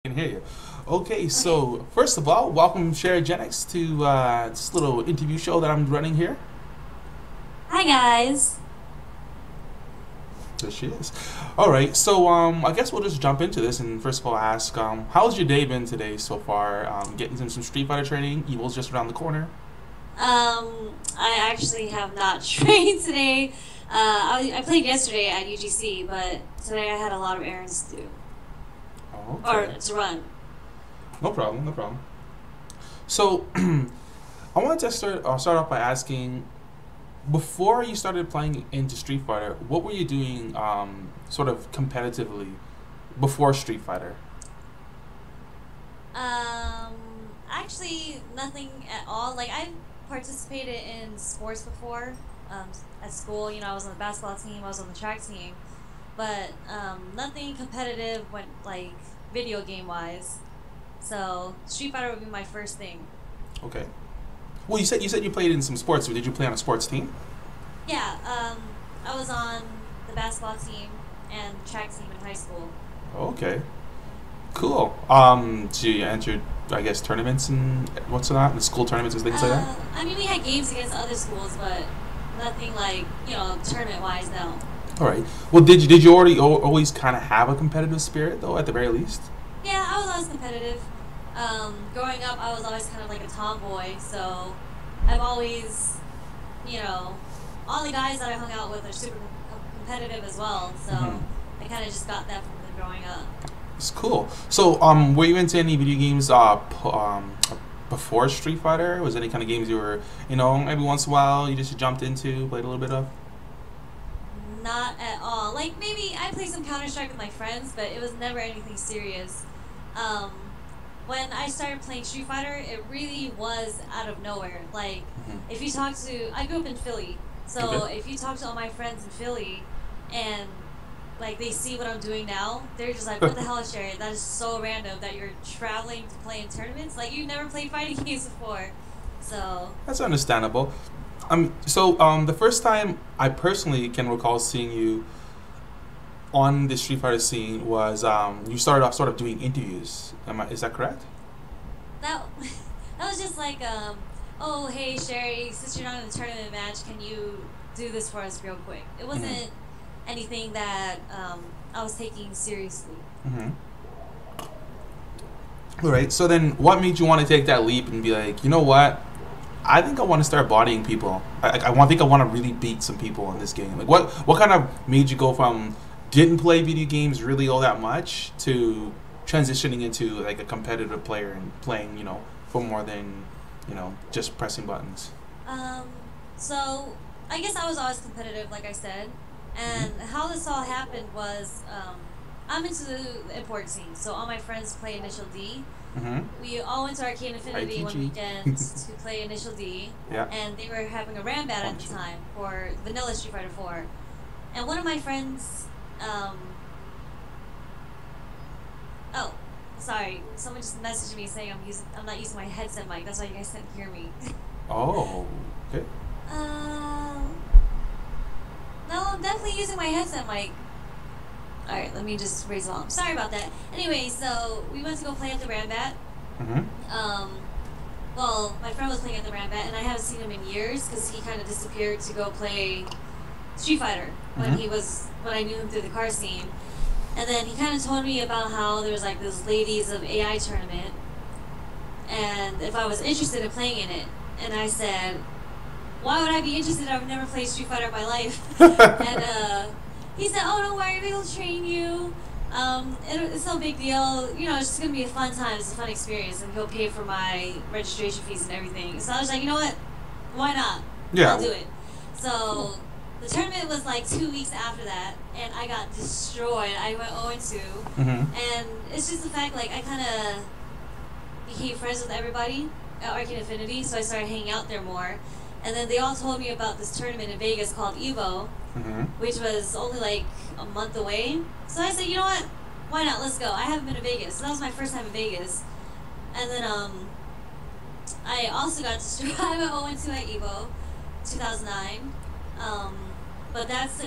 Can hear you. Okay, so first of all, welcome Sherryjenix to this little interview show that I'm running here. Hi guys. There she is. All right, so I guess we'll just jump into this and first of all ask, how's your day been today so far? Getting some Street Fighter training. Evil's just around the corner. I actually have not trained today. I played yesterday at UGC, but today I had a lot of errands to do Oh, or okay. to run. No problem. No problem. So I wanted to start off by asking, before you started playing into Street Fighter, what were you doing, sort of competitively, before Street Fighter? Um, Actually nothing at all. Like I've participated in sports before. At school, I was on the basketball team, I was on the track team, but nothing competitive when like video game wise. So Street Fighter would be my first thing. Okay. Well, you said you played in some sports. Did you play on a sports team? Yeah, I was on the basketball team and track team in high school. Okay. Cool. So you entered, I guess, tournaments and what's not, the school tournaments and things like that. I mean, we had games against other schools, but nothing like tournament wise. No. All right. Well, did you already always kind of have a competitive spirit though, at the very least? Yeah, I was always competitive. Growing up, I was always kind of like a tomboy, so I've always, you know, all the guys that I hung out with are super competitive as well. So Hmm. I kind of just got that from them growing up. It's cool. So, were you into any video games before Street Fighter? Was there any kind of games you were, every once in a while you just jumped into, played a little bit of? Not at all. Like maybe I played some Counter Strike with my friends, but it was never anything serious. Um, when I started playing Street Fighter, it really was out of nowhere. Like Hmm. if you talk to, I grew up in Philly, Okay. so if you talk to all my friends in Philly, and like they see what I'm doing now, they're just like, "What the hell is Sherry? That is so random that you're traveling to play in tournaments. Like you never played fighting games before." So That's understandable. The first time I personally can recall seeing you on the Street Fighter scene was you started off sort of doing interviews. Is that correct? that that was just like, oh hey Sherry, since you're not in the tournament match, can you do this for us real quick? It Hmm. wasn't anything that I was taking seriously. Hmm. All right. So then, what made you want to take that leap and be like, you know what? I think I want to start bodying people. Think I want to really beat some people in this game. Like, what kind of made you go from didn't play video games really all that much to transitioning into like a competitive player and playing, for more than, just pressing buttons. Um, so I guess I was always competitive, like I said, Hmm. and how this all happened was I'm into the import scene, so all my friends play Initial D. Hmm. We all went to Arcade Infinity one ITG. weekend to play Initial D, Yeah. and they were having a Rambat at the Punisher. time for Vanilla Street Fighter 4. And one of my friends, um, oh, sorry, someone just messaged me saying I'm not using my headset mic. That's why you guys couldn't hear me. Oh. Okay. um, no, I'm definitely using my headset mic. All right, let me just raise it on. Sorry about that. Anyway, so we went to go play at the Rambat. Hmm. Um, well, my friend was playing at the Rambat, and I haven't seen him in years because he kind of disappeared to go play Street Fighter Hmm. when I knew him through the car scene. And then he kind of told me about how there was like this Ladies of AI tournament, and if I was interested in playing in it. And I said, "Why would I be interested? I've never played Street Fighter in my life." And he said, "Oh, don't worry, we'll train you. It's no big deal. It's just gonna be a fun time. It's a fun experience, and he'll pay for my registration fees and everything." So I was like, "You know what? Why not? I'll Yeah. do it." Cool. So the tournament was like 2 weeks after that, and I got destroyed. I went 0-2, Hmm. and it's just the fact like I kind of became friends with everybody at Arcade Infinity, so I started hanging out there more. And then they all told me about this tournament in Vegas called Evo, Hmm. which was only like a month away. So I said, you know what? Why not? Let's go. I haven't been to Vegas. So that was my first time in Vegas. And then I also got destroyed. I went 0-2 at Evo, 2009. Um, but that's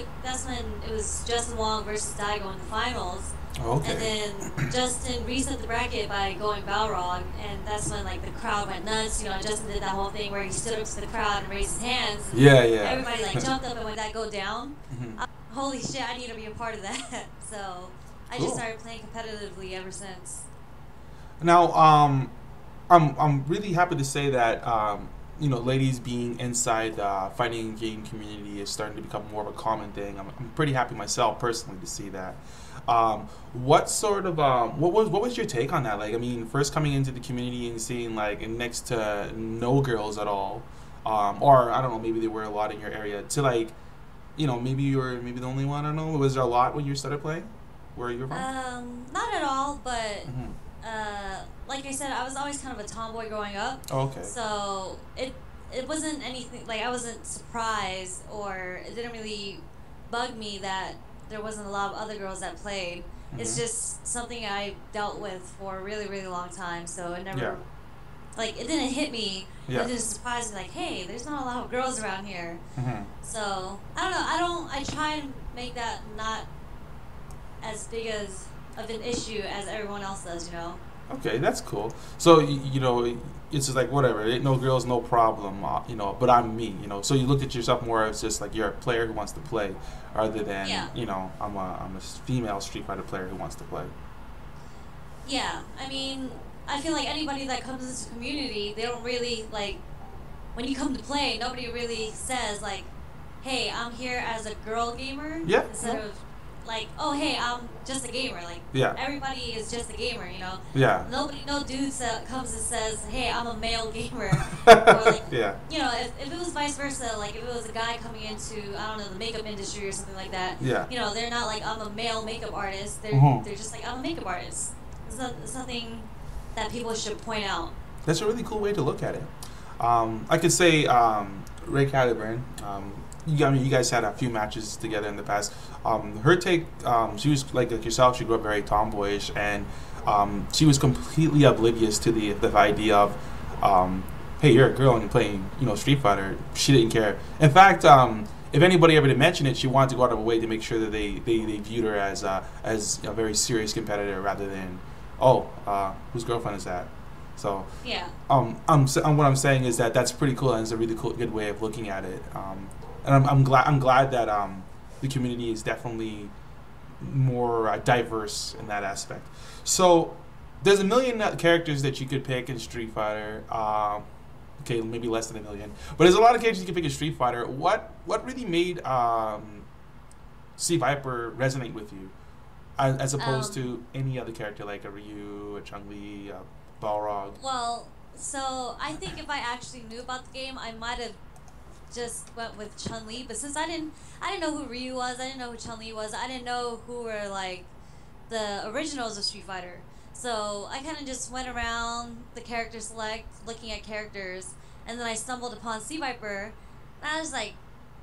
when it was Justin Wong versus Daigo in the finals. Okay. And then Justin reset the bracket by going Balrog, and that's when like the crowd went nuts. You know, Justin did that whole thing where he stood up to the crowd and raised his hands, and Yeah, yeah. everybody like jumped up and when that go down. Mhm. Holy shit! I need to be a part of that. So I just Cool. started playing competitively ever since. Now, I'm really happy to say that you know, ladies being inside the fighting game community is starting to become more of a common thing. I'm pretty happy myself personally to see that. What sort of what was your take on that? Like, I mean, first coming into the community and seeing like next to no girls at all, or I don't know, maybe there were a lot in your area. To like, you know, maybe you were maybe the only one. I don't know. Was there a lot when you started playing? Where you were from? Not at all, but Hmm. like I said, I was always kind of a tomboy growing up. Oh, okay. So it wasn't anything like I wasn't surprised or it didn't really bug me that there wasn't a lot of other girls that played. It's Hmm. just something I dealt with for a really really long time. So it Yeah. never like it didn't hit me. Yeah. It didn't surprise me like, hey, there's not a lot of girls around here. Hmm. So I don't know. I try and make that not as big as of an issue as everyone else does. You know. Okay, that's cool. So you know, it's just like whatever. Ain't no girls, no problem. You know, but I'm me. You know, so you looked at yourself more as just like you're a player who wants to play, rather than Yeah. you know, I'm a female Street Fighter player who wants to play. Yeah, I mean, I feel like anybody that comes into the community, they don't really like when you come to play. Nobody really says like, "Hey, I'm here as a girl gamer," Yeah. instead Yeah. of like, "Oh, hey, I'm just a gamer." Like Yeah. everybody is just a gamer, you know. Yeah. Nobody, no dude comes and says, "Hey, I'm a male gamer," or like, Yeah. you know, if it was vice versa, like if it was a guy coming into I don't know the makeup industry or something like that, Yeah. you know, they're not like I'm a male makeup artist. Mhm. They're just like I'm a makeup artist. It's nothing that people should point out. That's a really cool way to look at it. I could say Ray Caliburn. I mean, you guys had a few matches together in the past. Her take, she was like yourself. She grew up very tomboyish, and she was completely oblivious to the idea of, hey, you're a girl and you're playing, you know, Street Fighter. She didn't care. In fact, if anybody ever did mention it, she wanted to go out of her way to make sure that they viewed her as a very serious competitor rather than, oh, whose girlfriend is that? So Yeah. what I'm saying is that that's pretty cool and it's a really cool, good way of looking at it. And I'm glad that the community is definitely more diverse in that aspect. So there's a million characters that you could pick in Street Fighter. Okay, maybe less than a million, but there's a lot of characters you can pick in Street Fighter. What really made C Viper resonate with you, as opposed to any other character like a Ryu, a Chun Li, a Balrog? Well, so I think if I actually knew about the game, I might have just went with Chun Li. But since I didn't know who Ryu was. I didn't know who Chun Li was. I didn't know who were like the originals of Street Fighter. So I kind of just went around the character select, looking at characters, and then I stumbled upon Sea Viper, and I was like,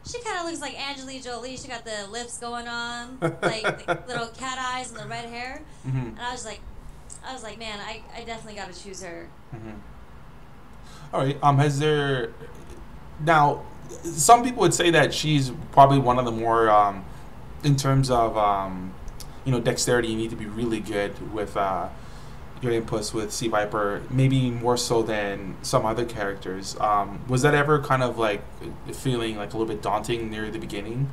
she kind of looks like Angelina Jolie. She got the lips going on, like the little cat eyes and the red hair, Mm-hmm. and I was like, man, I definitely got to choose her. Mm-hmm. All right. Has there now? Some people would say that she's probably one of the more, in terms of, dexterity. You need to be really good with your inputs with Sea Viper. Maybe more so than some other characters. Was that ever kind of like feeling like a little bit daunting near the beginning?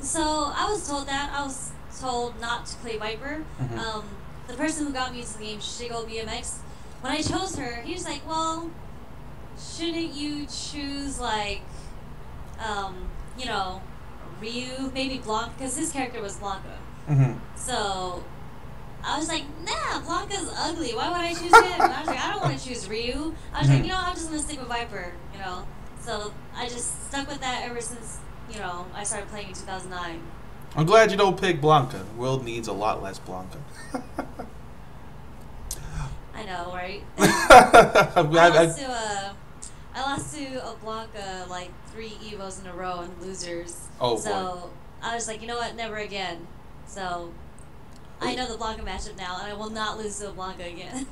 So I was told that. I was told not to play Viper. Mhm. The person who got me into the game, Shigo BMX, when I chose her, he was like, well, shouldn't you choose, like, Ryu, maybe Blanca, because his character was Blanca. Mm-hmm. So I was like, nah, Blanca's ugly. Why would I choose him? And I was like, I don't want to choose Ryu. I was like, I'm just going to stick with Viper, So I just stuck with that ever since, I started playing in 2009. I'm glad you don't pick Blanca. The world needs a lot less Blanca. I know, right? I'm glad. I lost to a Blanca like 3 Evos in a row and losers. Oh, so boy. I was like, you know what, never again. So I know the Blanca matchup now, and I will not lose to a Blanca again.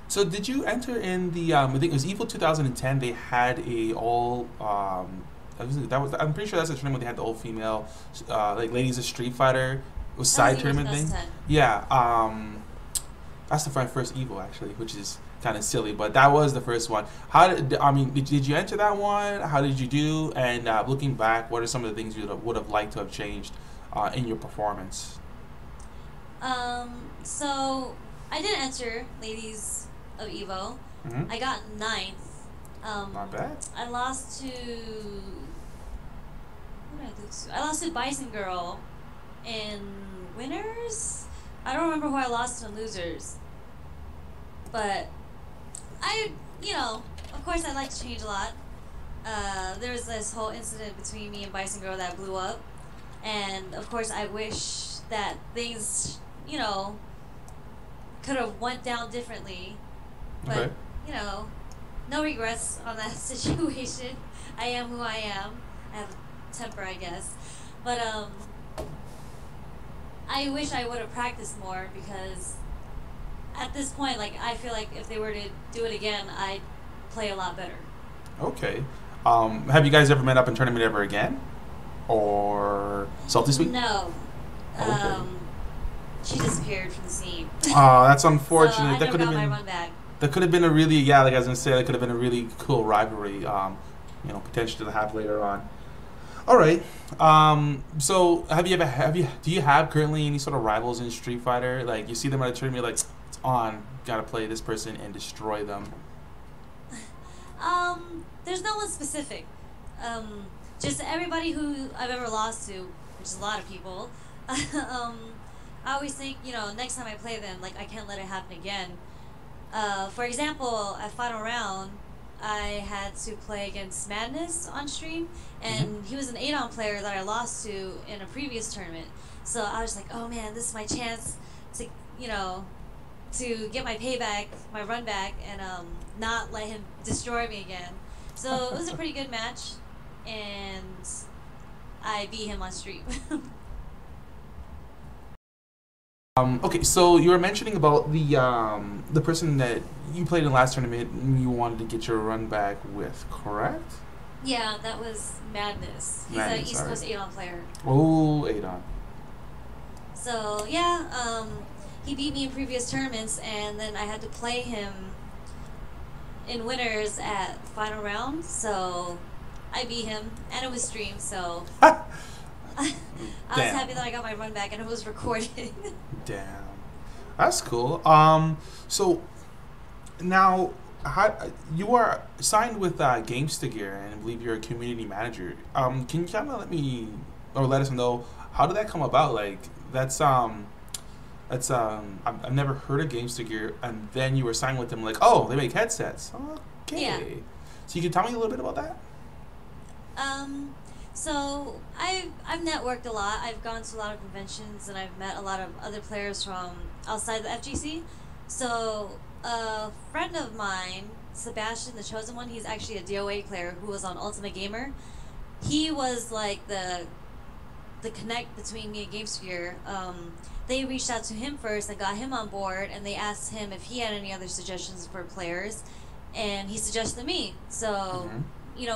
So did you enter in the? I think it was Evo 2010. They had a all. I'm pretty sure that's the tournament where they had the all female, like ladies of Street Fighter. was That was side Evo tournament thing. 2010. Yeah, that's the first Evo actually, which is kind of silly, but that was the first one. How did I mean? Did you enter that one? How did you do? And looking back, what are some of the things you would have liked to have changed in your performance? So I did enter Ladies of Evo. Hmm. I got ninth. Not bad. I lost to. What did I lose to? I lost to Bison Girl in winners. I don't remember who I lost to in losers. But of course I like to change a lot. There was this whole incident between me and Bison Girl that blew up. And of course I wish that things, could have went down differently. But, Okay. no regrets on that situation. I am who I am. I have a temper, I guess. But I wish I would have practiced more because at this point, like, I feel like if they were to do it again, I'd play a lot better. Okay. Have you guys ever met up in tournament ever again, or Salty Sweet? No. Okay. She disappeared from the scene. Oh, that's So unfortunate. I That never could have got my been. run back. That could have been a really, yeah, like I was gonna say, that could have been a really cool rivalry. Potentially to have later on. All right. So do you have currently any sort of rivals in Street Fighter? Like you see them at a tournament, you're like it's on, gotta play this person and destroy them. There's no one specific. Just everybody who I've ever lost to, which is a lot of people. I always think, next time I play them, like I can't let it happen again. For example, at final round, I had to play against Madness on stream, and he was an 8-on player that I lost to in a previous tournament. So I was like, oh man, this is my chance to, to get my payback, my run back, and not let him destroy me again. So it was a pretty good match, and I beat him on stream. Okay, so you were mentioning about the person that you played in the last tournament and you wanted to get your run back with, correct? Yeah, that was Madness. He's Madness, an East alright. Coast 8-on player. Oh, 8-on. So yeah, he beat me in previous tournaments, and then I had to play him in winners at final round. So I beat him, and it was streamed. So I was Damn. happy that I got my run back, and it was recorded. Damn, that's cool. So now, you are signed with GameSta Gear, and I believe you're a community manager. Can you kind of let us know how did that come about? Like I've never heard of GameSta Gear, and then you were signed with them. Like, oh, they make headsets. Okay. Yeah. So you can tell me a little bit about that. So I've networked a lot. I've gone to a lot of conventions, and I've met a lot of other players from outside the FGC. So a friend of mine, Sebastian, the Chosen One, he's actually a DOA player who was on Ultimate Gamer. He was like the connect between me and GameSphere. They reached out to him first and got him on board, and they asked him if he had any other suggestions for players, and he suggested me. So. Mhm.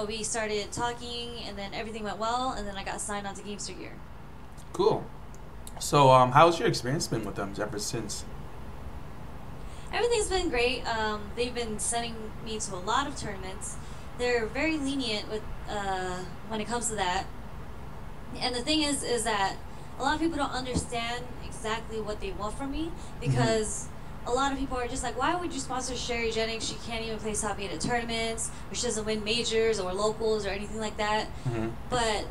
We started talking, and then everything went well, and then I got signed on to GameStar Gear. Cool. So how's your experience been with them ever since? Everything's been great. They've been sending me to a lot of tournaments. They're very lenient with when it comes to that. And the thing is that a lot of people don't understand exactly what they want from me, because a lot of people are just like, why would you sponsor Sherryjenix? She can't even play top 8 at tournaments, or she doesn't win majors or locals or anything like that. But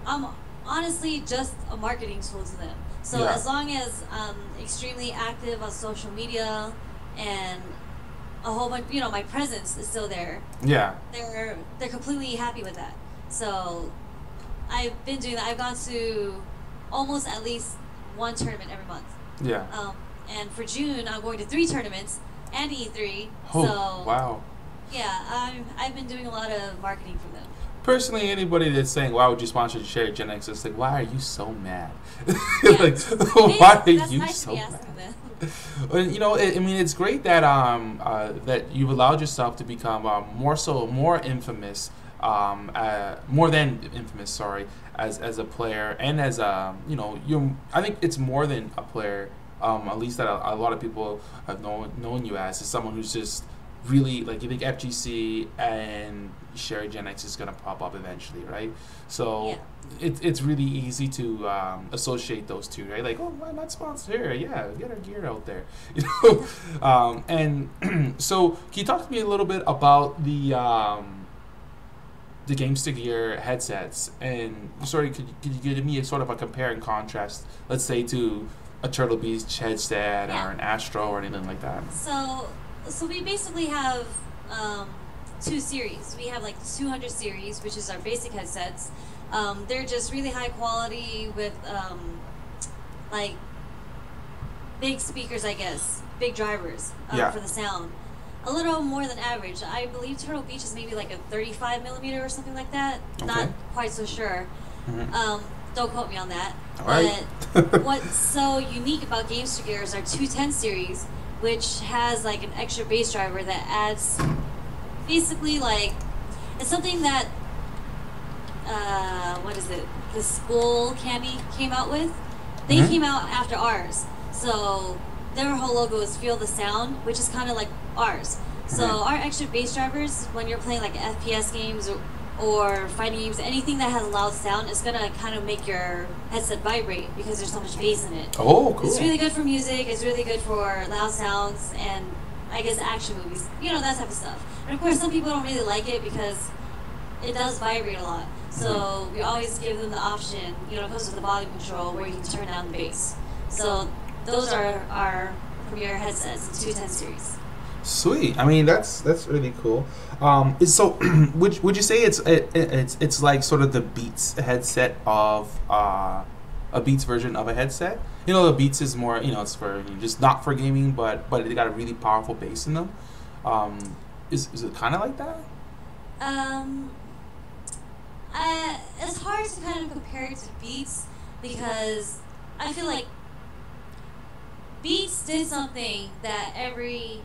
I'm honestly just a marketing tool to them. So Yeah. as long as I'm extremely active on social media and a whole bunch, my presence is still there, Yeah. they're completely happy with that. So I've been doing that. I've gone to almost at least one tournament every month. Yeah. And for June, I'm going to 3 tournaments and E3. Oh, So wow. yeah, I've been doing a lot of marketing for them. Personally, anybody that's saying, why would you sponsor Sherryjenix, it's like, why are you so mad? Yeah, like, maybe why are that's you nice so to be mad? asking them. I mean, it's great that that you've allowed yourself to become more infamous more than Infamous, sorry, as a player and as a you. I think it's more than a player. At least that a lot of people have known you as someone who's just really like you think FGC and Sherryjenix is gonna pop up eventually, right? So Yeah. it's really easy to associate those two, right? Like, oh, why not sponsor her? Yeah, get our gear out there, you know. And so, can you talk to me a little bit about the GameStick Gear headsets, and sorry, could you give me a sort of a compare and contrast, let's say, to a Turtle Beach headset or an Astro or anything like that? So we basically have two series. We have like the 200 series, which is our basic headsets. They're just really high quality with like big speakers, I guess, big drivers for the sound. A little more than average. I believe Turtle Beach is maybe like a 35 millimeter or something like that. Okay. Not quite so sure. Mm-hmm. Don't quote me on that. All right. But what's so unique about GameStick Gear is our 210 series, which has like an extra bass driver that adds basically like it's something that what is it? The Skull Cami came out with. They Mm-hmm. came out after ours, so their whole logo is Feel the Sound, which is kind of like ours. So Mhm. our extra bass drivers, when you're playing like FPS games or fighting games, anything that has a loud sound is gonna kind of make your headset vibrate because there's so much bass in it. Oh, cool. It's really good for music. It's really good for loud sounds and I guess action movies. You know, that type of stuff. And of course, some people don't really like it because it does vibrate a lot. So we always give them the option. You know, it comes with the volume control where you can turn down the bass. So those are our premier headsets, the 210 series. Sweet. I mean, that's really cool. So would you say it's like sort of the Beats headset of a Beats version of a headset? You know, the Beats is more, it's for just not for gaming, but they got a really powerful bass in them. Is it kind of like that? It's hard to kind of compare it to Beats because I feel like Beats did something that every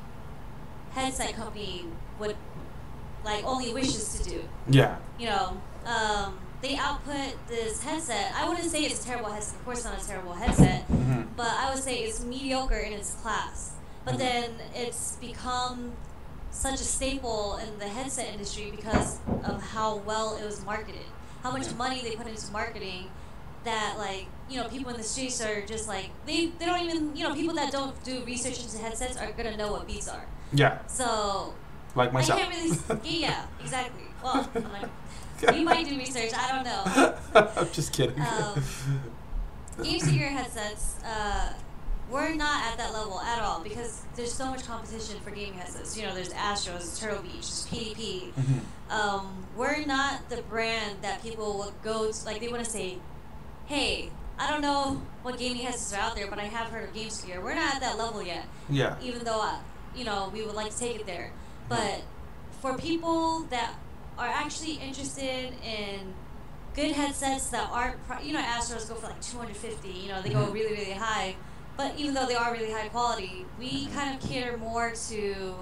headset company would like only wishes to do. Yeah. You know, they output this headset. I wouldn't say it's a terrible headset. Of course, not a terrible headset, Mm-hmm. but I would say it's mediocre in its class. But Mhm. then it's become such a staple in the headset industry because of how well it was marketed, how much money they put into marketing. That people in the streets are just like they don't even people that don't do research into headsets are gonna know what Beats are. Yeah. So Like myself. I can't really yeah, exactly. Well, I'm like, you might do research. I don't know. I'm just kidding. GameStick Gear headsets, we're not at that level at all because there's so much competition for gaming headsets. You know, there's Astros, there's Turtle Beach, there's PDP. Mhm. We're not the brand that people will go to. Like, they want to say, hey, I don't know what gaming headsets are out there, but I have heard of GameStick Gear. We're not at that level yet. Yeah. Even though, we would like to take it there. But for people that are actually interested in good headsets that aren't, Astros go for like 250, they go Mhm. really, really high. But even though they are really high quality, we kind of cater more to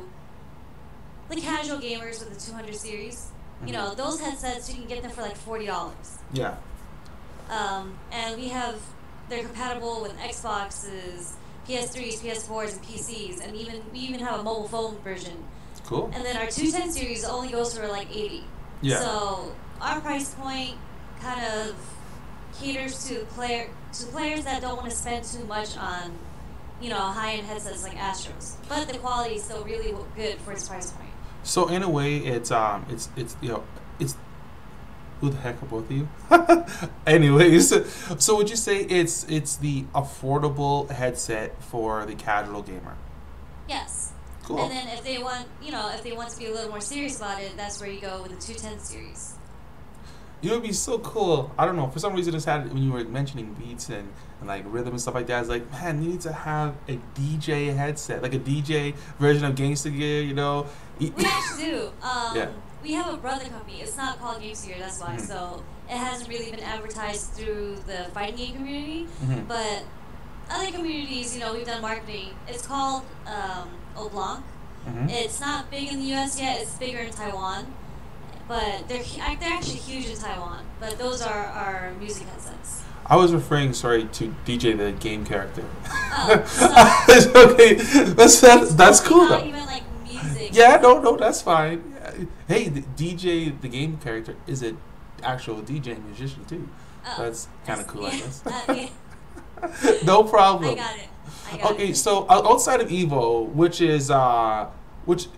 the casual gamers with the 200 series. You know, those headsets, you can get them for like $40. Yeah. And they're compatible with Xboxes, PS3s, PS4s, and PCs, and we even have a mobile phone version. Cool. And then our 210 series only goes for like 80. Yeah. So our price point kind of caters to players that don't want to spend too much on, high-end headsets like Astros. But the quality is still really good for its price point. So in a way, it's who the heck are both of you? Anyways, so would you say it's the affordable headset for the casual gamer? Yes. Cool. And then if they want to be a little more serious about it, that's where you go with the 210 series. It would be so cool. I don't know. For some reason, it's had when you were mentioning beats and like rhythm and stuff like that. It's like, man, you need to have a DJ headset, like a DJ version of GameStick Gear. We actually do. Yeah. We have a brother company. It's not called GameStick Gear, that's why. Mhm. So it hasn't really been advertised through the fighting game community. Mhm. But other communities, we've done marketing. It's called Oblanc. Mhm. It's not big in the U.S. yet. It's bigger in Taiwan. but they're actually huge in Taiwan. But those are our music headsets. I was referring, sorry, to DJ the game character. Oh, so It's okay. That's cool not though. even like music. Yeah, no, that's fine. Yeah. Hey, the DJ the game character is an actual DJ and musician too. Oh, That's kind of cool, I yeah, guess. yeah. No problem. I got it. I got Okay, it. so outside of Evo, which is which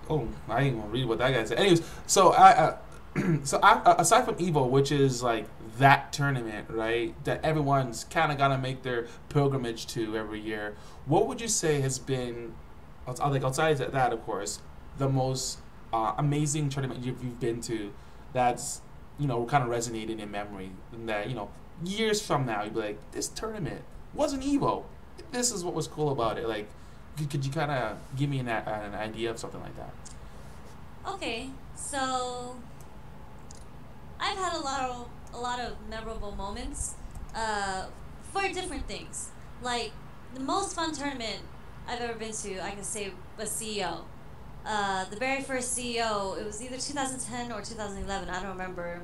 oh, I didn't even read what that guy said. Anyways, so aside from Evo, which is like that tournament, right, that everyone's kind of gotta make their pilgrimage to every year, what would you say has been, like outside of that, of course, the most amazing tournament you've been to that's, you know, kind of resonating in memory, and that, you know, years from now you'd be like, this tournament wasn't Evo. This is what was cool about it. Like, could you kind of give me an idea of something like that? Okay, so I've had a lot of memorable moments for different things. Like the most fun tournament I've ever been to, I can say, was CEO. The very first CEO, it was either 2010 or 2011. I don't remember.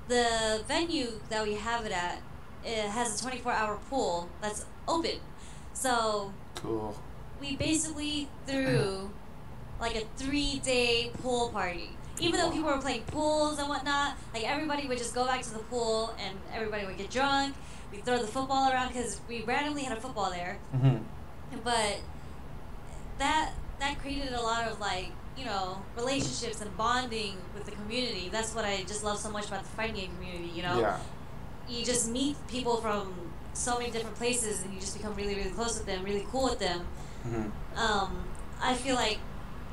The venue that we have it at, it has a 24-hour pool that's open. So Cool. we basically threw like a 3-day pool party. Even though people were playing pools and whatnot, like everybody would just go back to the pool and everybody would get drunk. We'd throw the football around because we randomly had a football there. Mm-hmm. But that created a lot of, like, you know, relationships and bonding with the community. That's what I just love so much about the fighting game community, you know? Yeah. You just meet people from so many different places and you just become really, really close with them, really cool with them. Mm-hmm. I feel like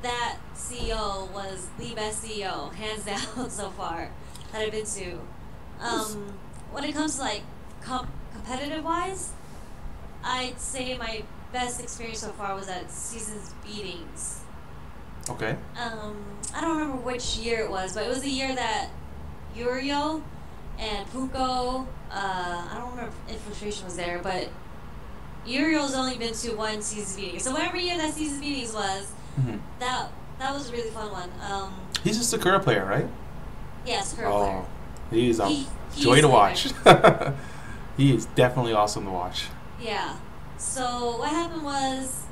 that CEO was the best CEO, hands down, so far, that I've been to. When it comes to, like, competitive wise, I'd say my best experience so far was at Seasons Beatings. Okay. I don't remember which year it was, but it was the year that Yurio and Puko, I don't remember if Infiltration was there, but Yurio's only been to one Seasons Beatings. So whatever year that Seasons Beatings was, Mm-hmm. that was a really fun one. He's a Sakura player, right? Yeah, Sakura player. He's a He's joy to really watch. He is definitely awesome to watch. Yeah. So what happened was,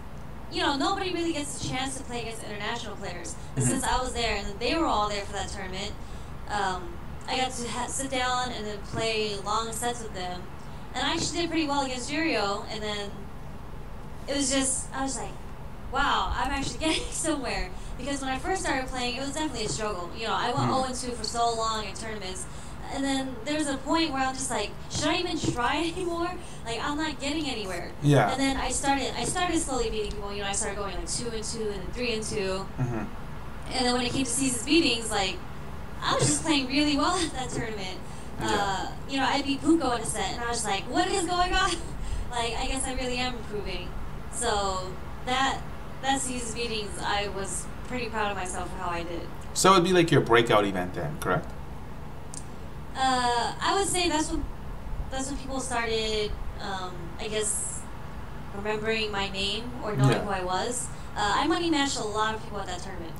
you know, nobody really gets a chance to play against international players. And Mhm. since I was there and they were all there for that tournament, I got to sit down and then play long sets with them. And I actually did pretty well against Yurio. And then it was just, I was like, wow, I'm actually getting somewhere. Because when I first started playing, it was definitely a struggle. You know, I went 0-2 for so long in tournaments. And then there was a point where I'm just like, should I even try anymore? Like, I'm not getting anywhere. Yeah. And then I started slowly beating people. You know, I started going like 2-2 and then 3-2. Mm-hmm. And then when it came to Seasons Beatings, like, I was just playing really well at that tournament. Yeah. You know, I beat Puko in a set, and I was like, what is going on? Like, I guess I really am improving. So that Seasons Beatings, I was pretty proud of myself for how I did. So it'd be like your breakout event then, correct? I would say that's when people started, I guess, remembering my name or knowing who I was. I money matched a lot of people at that tournament,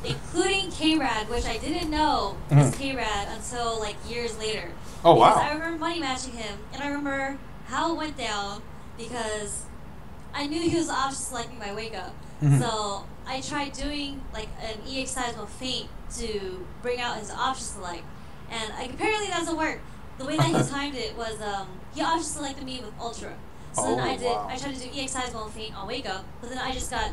including K-Rad, which I didn't know was K-Rad until like years later. Oh, wow. Because I remember money matching him, and I remember how it went down because I knew he was option selecting my wake up. Mhm. So I tried doing like an EX Seismo feint to bring out his option select, and apparently that doesn't work. The way that he timed it was he option selected me with ultra. So then I tried to do EX Seismo feint on wake up, but then I just got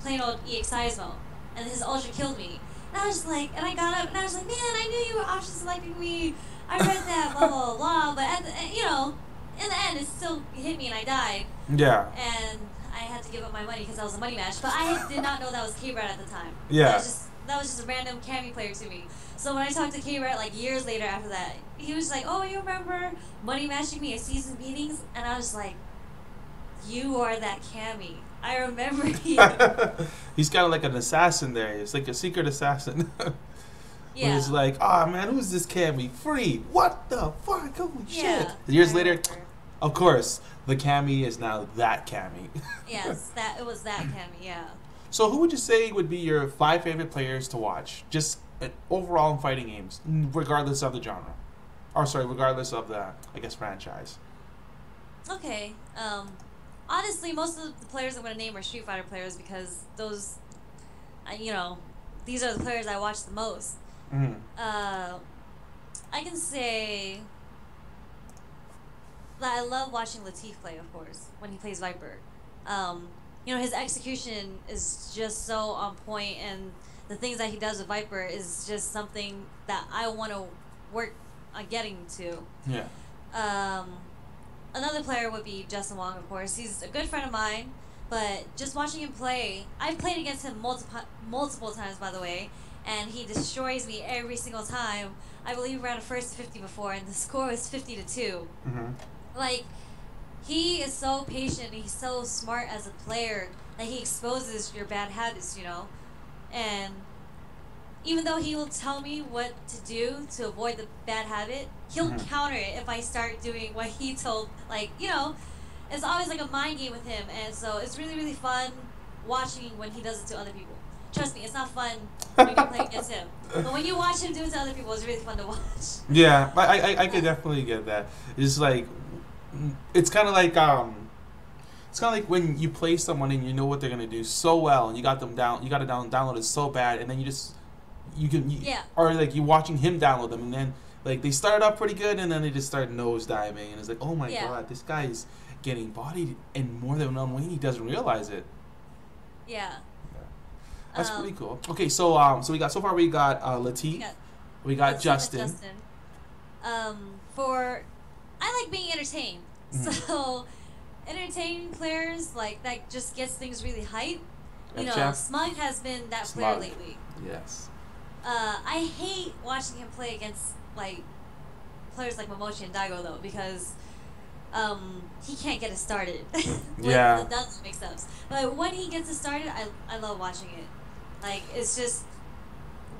plain old EX Seismo, and his ultra killed me. And I was just like, and I got up and I was like, man, I knew you were option selecting me. I read that, blah blah blah. But at the, you know, in the end, it still hit me and I died. Yeah. And I had to give up my money because that was a money match. But I did not know that was K-Rad at the time. Yeah. That was just a random Cammy player to me. So when I talked to K-Rad like years later after that, he was like, oh, you remember money matching me at Season Meetings? And I was like, you are that Cammy. I remember you. He's kind of like an assassin there. He's like a secret assassin. Yeah. He's like, oh man, who's this Cammy? Free. What the fuck? Holy Yeah, shit. Years I later, remember. of course, the Cammy is now that Cammy. Yes, it was that Cammy, yeah. So who would you say would be your 5 favorite players to watch? Just overall in fighting games, regardless of the genre. Or sorry, regardless of the, I guess, franchise. Okay. Honestly, most of the players I'm gonna name are Street Fighter players because those, you know, these are the players I watch the most. Mm-hmm. I can say that I love watching Latif play, of course, when he plays Viper. His execution is just so on point, and the things that he does with Viper is just something that I want to work on getting to. Yeah. Another player would be Justin Wong, of course. He's a good friend of mine, but just watching him play, I've played against him multiple times, by the way, and he destroys me every single time. I believe we ran a first 50 before, and the score was 50-2. Mm-hmm. Like, he is so patient, he's so smart as a player that he exposes your bad habits, and even though he will tell me what to do to avoid the bad habit, he'll counter it if I start doing what he told. It's always like a mind game with him, and so it's really, really fun watching when he does it to other people. Trust me, it's not fun when you play against him, but when you watch him do it to other people, it's really fun to watch. Yeah, I could definitely get that. It's like, it's kind of like when you play someone and you know what they're gonna do so well, and you got them down, you got to download it so bad, and then or like you watching him download them, and then like they start up pretty good, and then they just start nosediving, and it's like, oh my god, this guy's getting bodied in more than one way, and he doesn't realize it. Yeah. That's pretty cool. Okay, so we got Latif, we got Justin. I like being entertained, so entertaining players like that just gets things really hype. Smug has been that player lately. Yes. I hate watching him play against players like Momochi and Daigo though, because he can't get it started. Yeah. That does make sense. But when he gets it started, I love watching it. It's just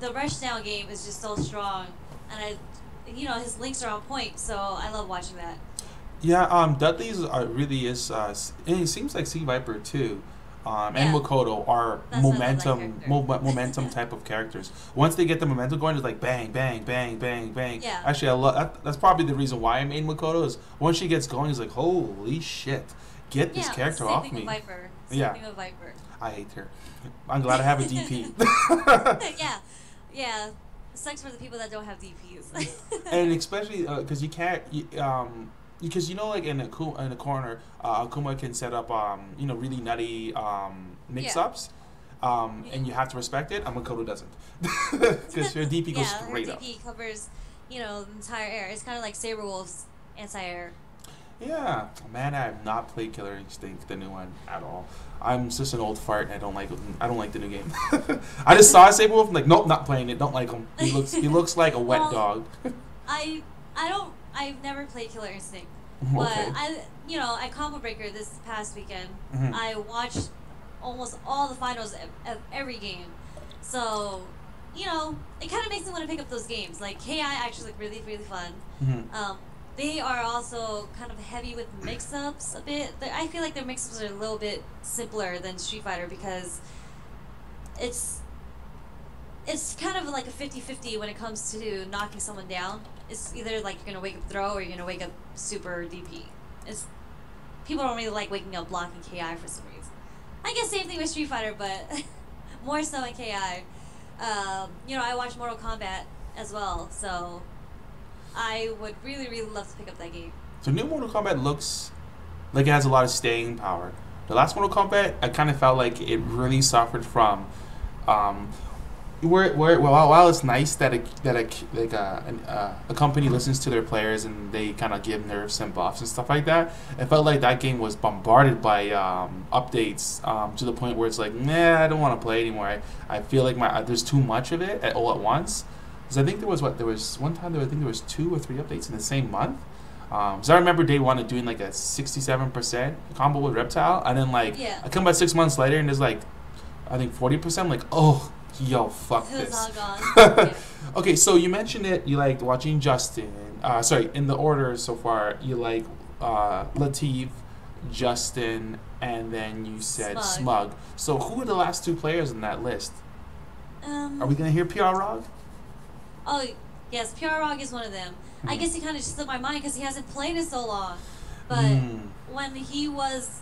the rushdown game is just so strong, and his links are on point, so I love watching that. Yeah, Dudley's really is, and it seems like Sea Viper too, and Makoto are momentum type of characters. Once they get the momentum going, it's like bang, bang, bang, bang, bang. Yeah. Actually, I love that's probably the reason why I made Makoto, is once she gets going, it's like, holy shit, get this character off me. Same thing with Viper. I hate her. I'm glad I have a DP. Yeah. It sucks for the people that don't have DPs. And especially because you can't, because like in a corner, Akuma can set up really nutty mix-ups, and you have to respect it. Makoto doesn't, because her DP goes straight up. Her DP covers the entire air. It's kind of like Saberwolf's anti-air. Yeah, man, I have not played Killer Instinct, the new one, at all. I'm just an old fart, and I don't like the new game. I just saw Saberwolf, I'm like, nope, not playing it. Don't like him. He looks like a wet dog. I've never played Killer Instinct, Okay. but at Combo Breaker this past weekend, I watched almost all the finals of every game. So, it kind of makes me want to pick up those games. Like KI actually look really, really fun. They are also kind of heavy with mix-ups a bit. I feel like their mix-ups are a little bit simpler than Street Fighter because it's kind of like a 50-50 when it comes to knocking someone down. It's either like you're going to wake up throw or you're going to wake up super DP. People don't really like waking up blocking KI for some reason. I guess same thing with Street Fighter, but more so in KI. I watch Mortal Kombat as well, so I would really, really love to pick up that game. So new Mortal Kombat looks like it has a lot of staying power. The last Mortal Kombat, I kind of felt like it really suffered from, while it's nice that a company listens to their players and they kind of give nerfs and buffs and stuff like that. It felt like that game was bombarded by updates to the point where it's like, nah, I don't want to play anymore. I feel like there's too much of it all at once. Because I think there was one time there was 2 or 3 updates in the same month. So I remember day one of doing like a 67% combo with Reptile, and then I come back 6 months later and there's like, I think 40%. I'm like, oh, yo, fuck this. It's all gone. Okay, so you mentioned it. You liked watching Justin. In the order so far, you like Latif, Justin, and then you said Smug. Smug. So who are the last two players in that list? Are we gonna hear PR Rog? Oh, yes, PR Rog is one of them. I guess he kind of just slipped my mind because he hasn't played in so long. But when he was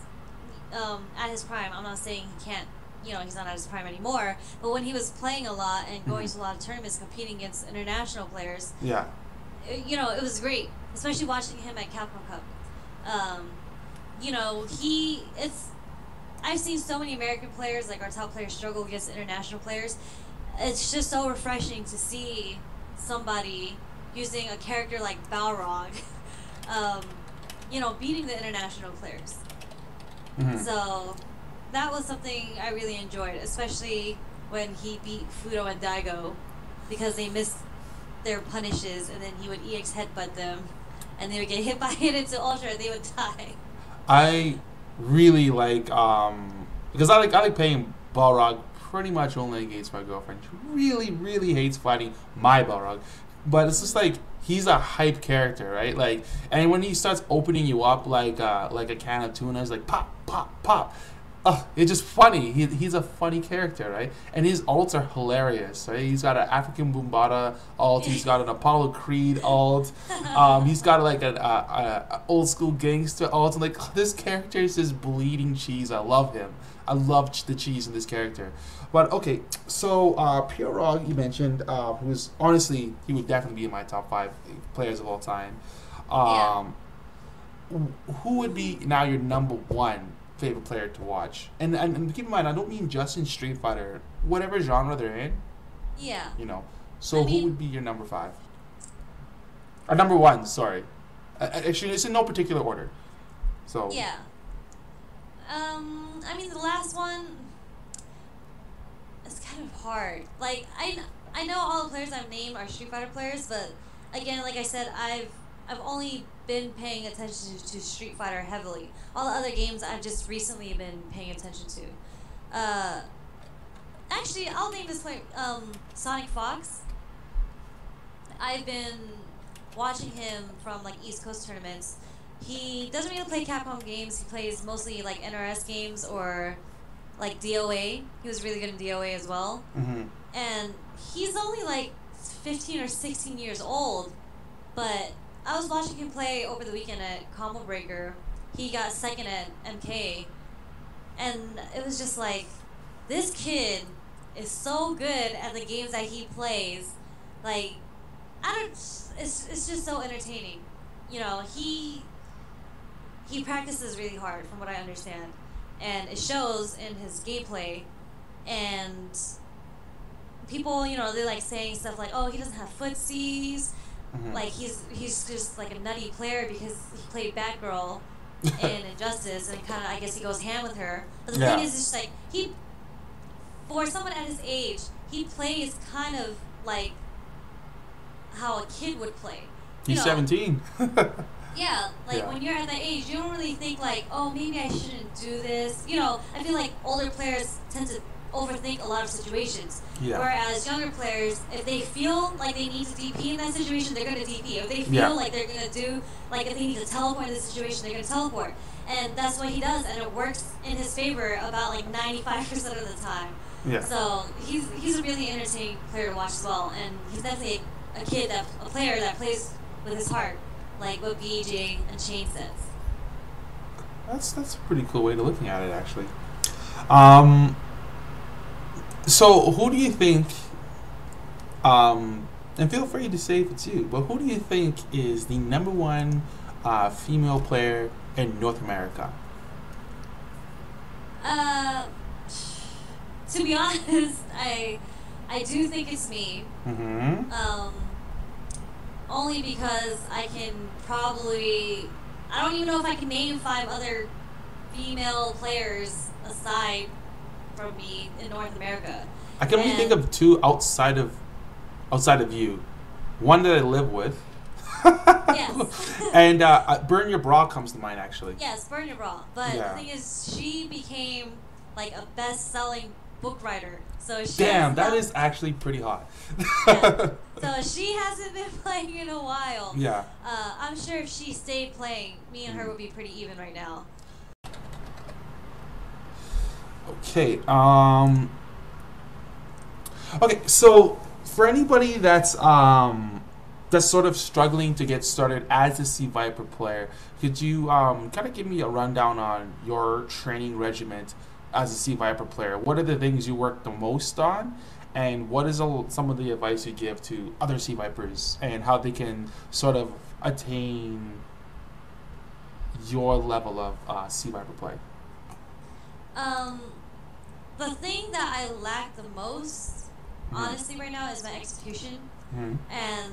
at his prime, I'm not saying he can't, he's not at his prime anymore, but when he was playing a lot and going to a lot of tournaments, competing against international players, Yeah. it was great, especially watching him at Capcom Cup. I've seen so many American players, like our top players, struggle against international players. It's just so refreshing to see somebody using a character like Balrog, beating the international players. So that was something I really enjoyed, especially when he beat Fudo and Daigo, because they missed their punishes, and then he would EX headbutt them, and they would get hit by it into Ultra, and they would die. I really like because I like playing Balrog pretty much only against my girlfriend. She really, really hates fighting my Balrog. But it's just like he's a hype character, right? Like, and when he starts opening you up like a can of tuna, it's like pop, pop, pop. It's just funny. He's a funny character, right? And his ults are hilarious, right? He's got an African Bumbata ult. He's got an Apollo Creed ult. He's got like an old school gangster ult. And like this character is just bleeding cheese. I love him. I love the cheese in this character. But okay, so Pure Rog, you mentioned, who's honestly, he would definitely be in my top 5 players of all time. Who would be now your number 1 favorite player to watch? And keep in mind, I don't mean just in Street Fighter, whatever genre they're in. Yeah. So who would be your number 5? Or number 1, sorry. Actually, it's in no particular order. So. Yeah. The last one, it's kind of hard. Like, I know all the players I've named are Street Fighter players, but again, like I said, I've only been paying attention to Street Fighter heavily. All the other games I've just recently been paying attention to. Actually, I'll name this player, Sonic Fox. I've been watching him from like East Coast tournaments. He doesn't really play Capcom games. He plays mostly like NRS games or like DOA. He was really good in DOA as well. And he's only like 15 or 16 years old, but I was watching him play over the weekend at Combo Breaker. He got second at MK, and it was just like, this kid is so good at the games that he plays. Like, it's just so entertaining. He practices really hard, from what I understand, and it shows in his gameplay. And people, they're like saying stuff like, "Oh, he doesn't have footsies." Like he's just like a nutty player because he played Batgirl in Injustice, and kind of, I guess, he goes ham with her. But the thing is, it's just like for someone at his age, he plays kind of like how a kid would play. He's 17. Yeah, when you're at that age, you don't really think like, oh, maybe I shouldn't do this. I feel like older players tend to overthink a lot of situations. Yeah. Whereas younger players, if they feel like they need to DP in that situation, they're going to DP. If they feel like they're going to do, like if they need to teleport in this situation, they're going to teleport. And that's what he does, and it works in his favor about like 95% of the time. Yeah. So he's a really entertaining player to watch as well, and he's definitely a player that plays with his heart, like what BJ and Shane says. That's a pretty cool way to looking at it, actually. So who do you think, and feel free to say if it's you, but who do you think is the number 1 female player in North America? To be honest, I do think it's me. Only because I don't even know if I can name 5 other female players aside from me in North America. I can only think of 2 outside of you. One that I live with. Yes. And Burn Your Bra comes to mind, actually. Yes, Burn Your Bra. But the thing is, she became like a best-selling book writer. So that is actually pretty hot. Yeah. So she hasn't been playing in a while. Yeah. I'm sure if she stayed playing, me and her would be pretty even right now. Okay. Okay. So for anybody that's sort of struggling to get started as a Sea Viper player, could you kind of give me a rundown on your training regiment as a Sea Viper player? What are the things you work the most on, and what is some of the advice you give to other Sea Vipers and how they can sort of attain your level of Sea Viper play? Um, the thing that I lack the most, Mm-hmm. honestly, right now is my execution. Mm-hmm. And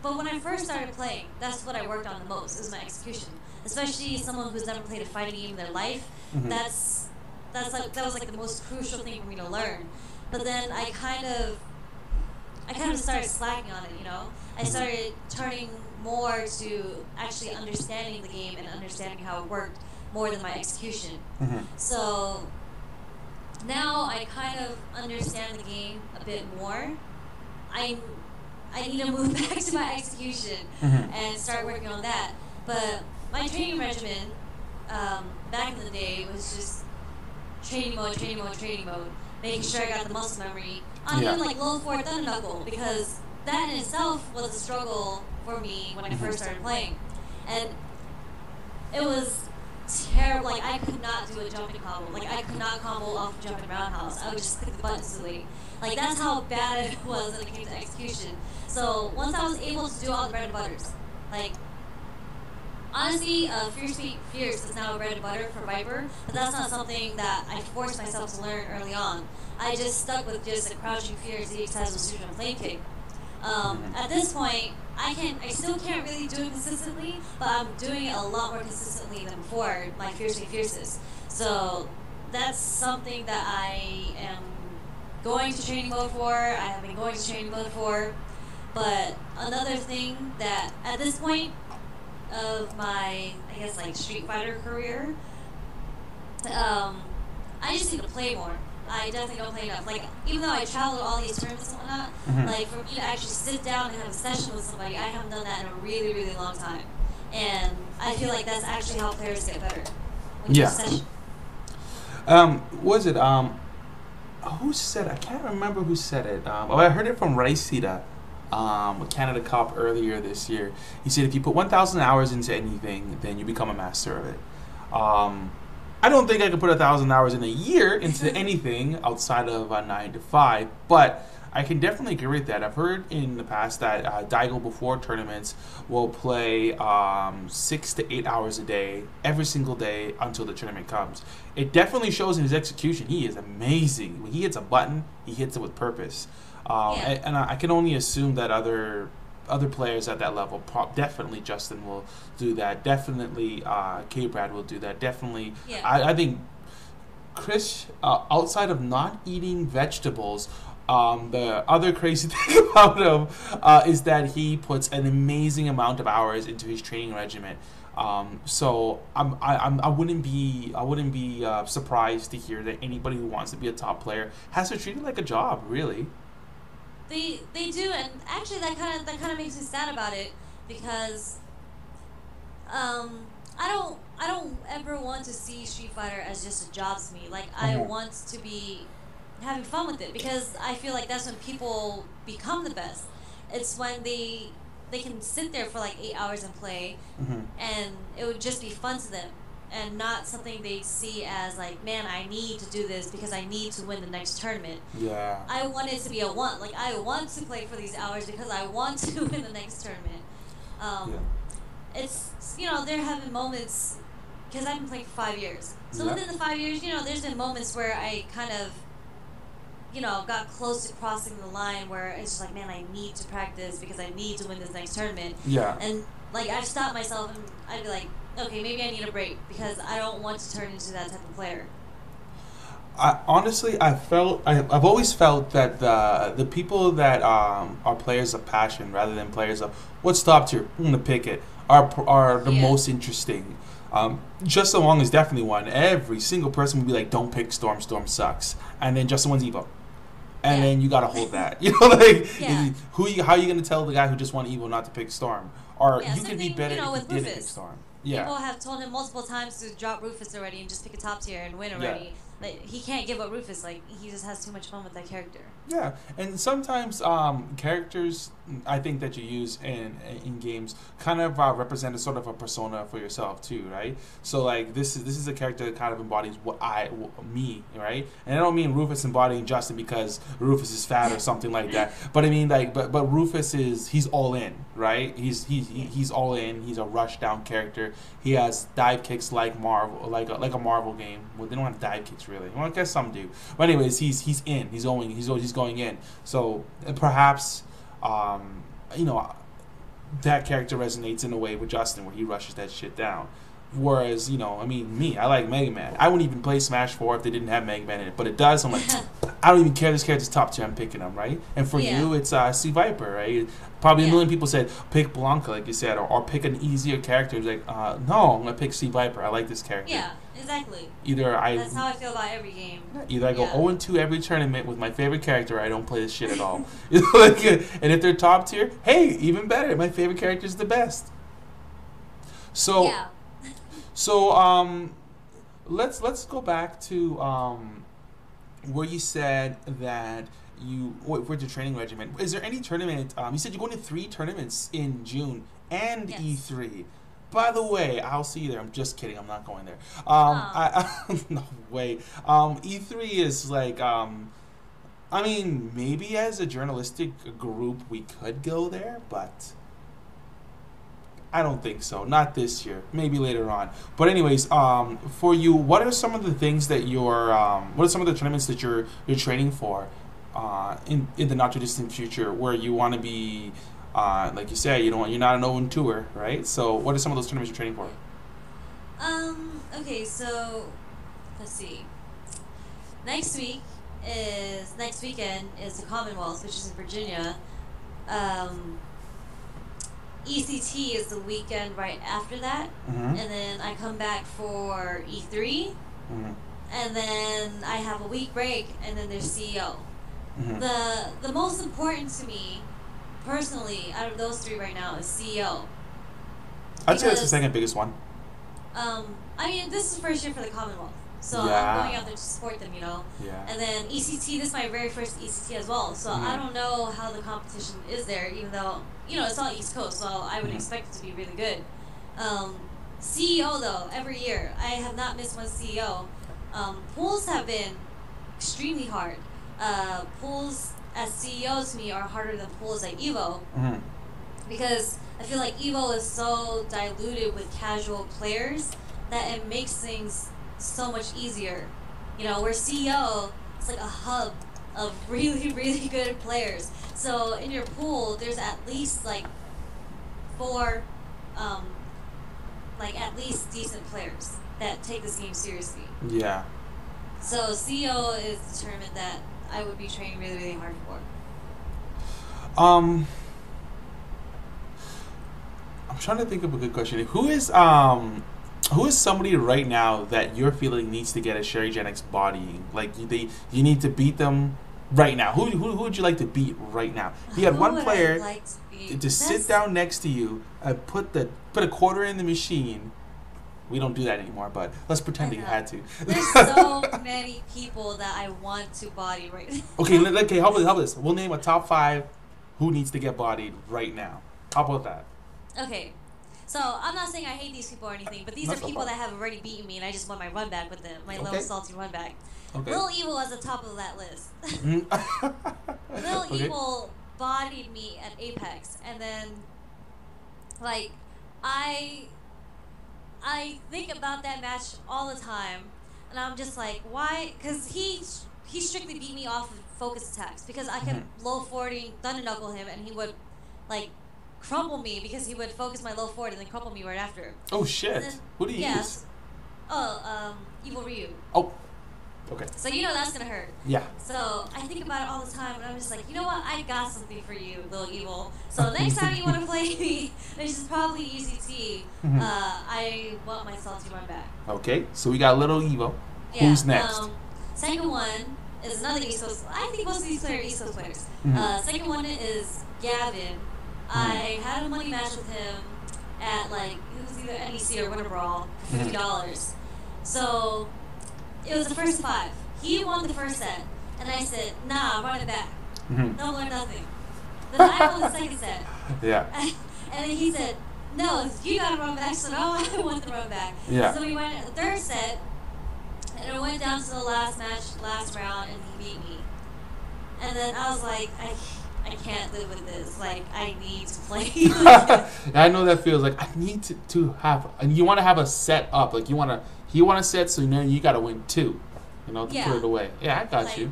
but when I first started playing, that's what I worked on the most, is my execution. Especially someone who's never played a fighting game in their life, Mm-hmm. that was like the most crucial thing for me to learn. But then I kind of started slacking on it, you know? I Mm-hmm. started turning more to actually understanding the game and understanding how it worked more than my execution. Mm-hmm. So now I kind of understand the game a bit more. I I need to move back to my execution Mm-hmm. and start working on that. But my training regimen back in the day was just training mode, training mode, training mode, making sure I got the muscle memory on Yeah. even like low four thumb knuckle, because that in itself was a struggle for me when I Mm-hmm. first started playing, and it was terrible. Like I could not do a jumping combo. Like I could not combo off the jumping roundhouse. I would just click the buttons silly. Like that's how bad it was when it came to execution. So once I was able to do all the bread and butters, like honestly, Fierce Feet Fierce is now a bread and butter for Viper, but that's not something that I forced myself to learn early on. I just stuck with just a crouching Fierce, the exercise with Sutra and Flame Kick. At this point, I still can't really do it consistently, but I'm doing it a lot more consistently than before my Fierce Feet Fierces. So that's something that I am going to training mode for. I have been going to training mode for. But another thing that at this point of my, I guess, like Street Fighter career, I just need to play more. I definitely don't play enough. Like, even though I travel to all these tournaments and whatnot, Mm-hmm. like, for me to actually sit down and have a session with somebody, I haven't done that in a really, really long time. And I feel like that's actually how players get better. When you Yeah. session. Was it who said? I can't remember who said it. I heard it from Raicida, a Canada Cup earlier this year. He said if you put 1,000 hours into anything, then you become a master of it. Um, I don't think I could put 1,000 hours in a year into anything outside of a 9 to 5, but I can definitely agree with that. I've heard in the past that Daigo before tournaments will play 6 to 8 hours a day, every single day until the tournament comes. It definitely shows in his execution. He is amazing. When he hits a button, he hits it with purpose. Yeah. And I can only assume that other players at that level, definitely Justin will do that. Definitely K-Brad will do that. Definitely, Yeah. I think Chris, outside of not eating vegetables, the other crazy thing about him is that he puts an amazing amount of hours into his training regimen. So I wouldn't be surprised to hear that anybody who wants to be a top player has to treat it like a job, really. They do, and actually that kind of makes me sad about it, because I don't ever want to see Street Fighter as just a job to me. Like I Mhm. want to be having fun with it, because I feel like that's when people become the best. It's when they can sit there for like 8 hours and play, Hmm. and it would just be fun to them, and not something they see as like, man, I need to do this because I need to win the next tournament. Yeah. I want it to be a want. Like I want to play for these hours because I want to win the next tournament. Um, Yeah. it's there have been moments, because I've been playing for 5 years. So Yeah. within the 5 years, there's been moments where I kind of got close to crossing the line where it's just like, man, I need to practice because I need to win this next tournament. Yeah. And like I've stopped myself and I'd be like, okay, maybe I need a break because I don't want to turn into that type of player. Honestly, I've always felt that the people that are players of passion rather than players of what's top tier, I'm gonna pick it, are the Yeah. most interesting. Justin Wong is definitely one. Every single person would be like, "Don't pick Storm. Storm sucks," and then Justin Wong's Evo, and Yeah. then you gotta hold that. Like Yeah. how are you gonna tell the guy who just won Evo not to pick Storm? Or Yeah, you same could be thing, better if with you didn't pick Rufus. Storm. People Yeah. have told him multiple times to drop Rufus already and just pick a top tier and win Yeah. already. Like, he can't give up Rufus. Like, he just has too much fun with that character. Yeah, and sometimes characters I think that you use in games kind of represent a sort of a persona for yourself too, right? So like this is a character that kind of embodies me, right? And I don't mean Rufus embodying Justin because Rufus is fat or something like that, but I mean like but Rufus he's all in, right? He's all in. He's a rush down character. He has dive kicks like Marvel, like a Marvel game. Well, they don't have dive kicks really. Well, I guess some do. But anyways, he's in. He's going in. So perhaps that character resonates in a way with Justin where he rushes that shit down. Whereas, I mean, me, I like Mega Man. I wouldn't even play Smash 4 if they didn't have Mega Man in it. But it does. I'm like, I don't even care. This character's top tier. I'm picking him, right? And for you, it's C. Viper, right? Probably a million people said, pick Blanca, like you said, or pick an easier character. It's like, no, I'm going to pick C. Viper. I like this character. Yeah, exactly. That's how I feel about every game. Either I go 0-2 every tournament with my favorite character, or I don't play this shit at all. And if they're top tier, hey, even better. My favorite character is the best. So... Yeah. So let's go back to where you said that where's your training regimen? Is there any tournament? You said you're going to 3 tournaments in June and E3. By the way, I'll see you there. I'm just kidding. I'm not going there. No way. E3 is like I mean, maybe as a journalistic group we could go there, but I don't think so. Not this year. Maybe later on. But anyways, for you, what are some of the things that what are some of the tournaments that you're training for in the not too distant future, where you want to be, like you said, you're not an 0-2er, right? So what are some of those tournaments you're training for? Okay, so let's see. Next weekend is the Commonwealth, which is in Virginia. ECT is the weekend right after that, and then I come back for E3, and then I have a week break, and then there's CEO. The most important to me, personally, out of those 3 right now is CEO. I'd say that's the second biggest one. I mean, this is the first year for the Commonwealth, so I'm going out there to support them, Yeah. And then ECT, this is my very first ECT as well, so I don't know how the competition is there, even though, it's all East Coast, so I would expect it to be really good. CEO, though, every year, I have not missed one CEO. Pools have been extremely hard. Pools as CEO to me are harder than pools like EVO, because I feel like EVO is so diluted with casual players that it makes things so much easier. Where CEO, it's like a hub of really, really good players. So in your pool, there's at least like 4, at least decent players that take this game seriously. Yeah. So CEO is the tournament that I would be training really, really hard for. I'm trying to think of a good question. Who is somebody right now that you're feeling needs to get a Sherryjenix bodying? Like you need to beat them right now. Who would you like to beat right now? If you had one player to sit down next to you and put a quarter in the machine. We don't do that anymore, but let's pretend that you had to. There's so many people that I want to body right now. Okay, help us. We'll name a top 5 who needs to get bodied right now. How about that? Okay. So, I'm not saying I hate these people or anything, but these are people that have already beaten me, and I just want my run back with them. My little salty run back. Okay. Little Evil is at the top of that list. Little Evil bodied me at Apex, and then, I think about that match all the time, and I'm just like, why? Because he strictly beat me off of focus attacks, because I kept low forwarding, thunder knuckle him, and he would, crumple me because he would focus my low forward and then crumple me right after. Oh shit! Then, Who do you use? Evil Ryu. Oh, okay. So that's gonna hurt. Yeah. So I think about it all the time, and I'm just like, you know what? I got something for you, little Evil. So next time you want to play me, which is probably ECT, I want my salty run back. Okay, so we got little Evo. Yeah, who's next? Second one is another East Coast. I think most of these players are East Coast players. Second one is Gavin. I had a money match with him at it was either NEC or Winter Brawl for $50. So it was the first 5. He won the first set, and I said, "Nah, run it back. Don't learn nothing." Then I won the second set. Yeah. And then he said, "No, you gotta run back." So no, I want to run back. Yeah. So we went the third set, and it went down to the last match, last round, and he beat me. And then I was like, I can't live with this. Like, I need to play. I know that feels like I need to have, and you want to have a set up. Like you want to set, so you got to win 2. You know, to put it away. Yeah, I got you.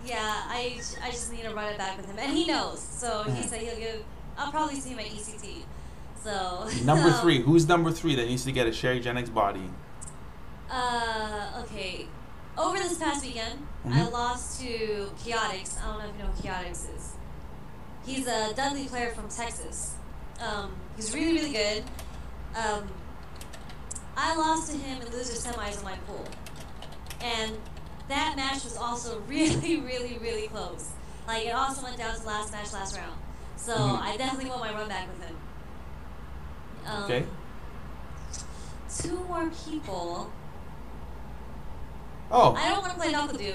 Yeah, I just need to run it back with him, and he knows. So he said he'll give. I'll probably see him at ECT. So number 3. Who's number 3 that needs to get a Sherryjenix body? Okay. Over this past weekend, I lost to Chaotix. I don't know if you know who Chaotix is. He's a Dudley player from Texas. He's really, really good. I lost to him in loser semis in my pool. And that match was also really, really, really close. Like, it also went down to last match, last round. So I definitely want my run back with him. Okay. 2 more people. Oh. I don't want to play Knuckle-Doo.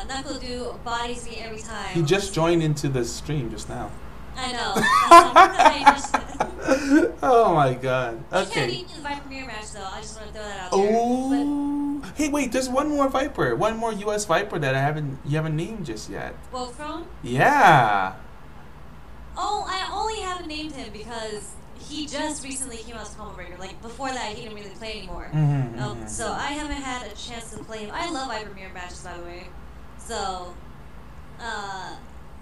Knuckle-Doo bodies me every time. He just joined into the stream just now. I know. Oh my god. Okay. Okay. You can't beat me in the Viper Premiere match though. I just want to throw that out there. Oh. Hey, wait. There's one more Viper. One more U.S. Viper that you haven't named just yet. Wolfcrone? Yeah. Oh, I only haven't named him because he just recently came out as Combo Breaker. Like, before that, he didn't really play anymore. So I haven't had a chance to play him. I love Viper Premiere matches, by the way. So,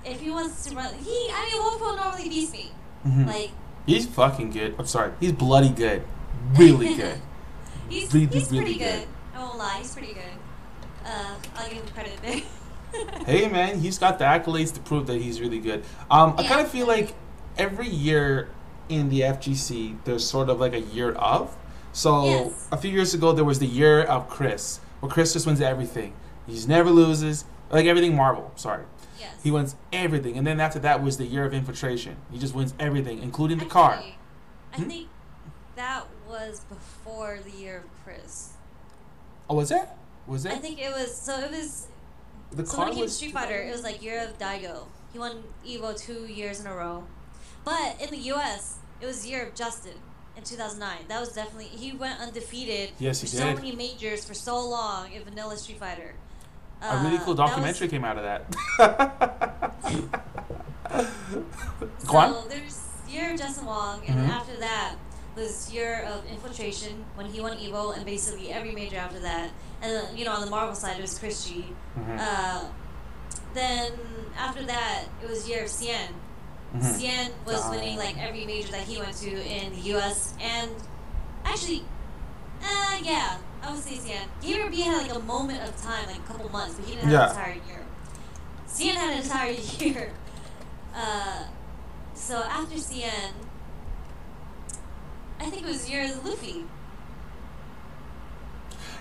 if he wants to run, Wolfcrone normally beats me. Like, he's fucking good. I'm sorry. He's bloody good. Really good. he's really pretty good. I won't lie, he's pretty good. I'll give him credit there. Hey man, he's got the accolades to prove that he's really good. I kind of feel like every year in the FGC, there's sort of like a year of. So a few years ago, there was the year of Chris, where Chris just wins everything. He just never loses, like everything Marvel. Sorry. Yes. He wins everything, and then after that was the year of Infiltration. He just wins everything, including the car. I think that was before the year of Chris. Oh, was it? Was it? I think it was. So it was. The so car when it came to was Street Fighter, it was like year of Daigo. He won Evo 2 years in a row. But in the U.S., it was year of Justin in 2009. That was definitely, he went undefeated Yes, he for did. so many majors for so long in Vanilla Street Fighter. A really cool documentary came out of that. Go on. So there's year of Justin Wong, and then after that was year of Infiltration when he won Evo, and basically every major after that. And then, you know, on the Marvel side it was Chris G. Then after that it was year of Cien. Cien was winning like every major that he went to in the U.S. and actually, yeah, I would say Cien. Gamer B had like a moment of time, like a couple months, but he didn't have an entire year. Cien had an entire year. So after Cien, I think it was year of Luffy.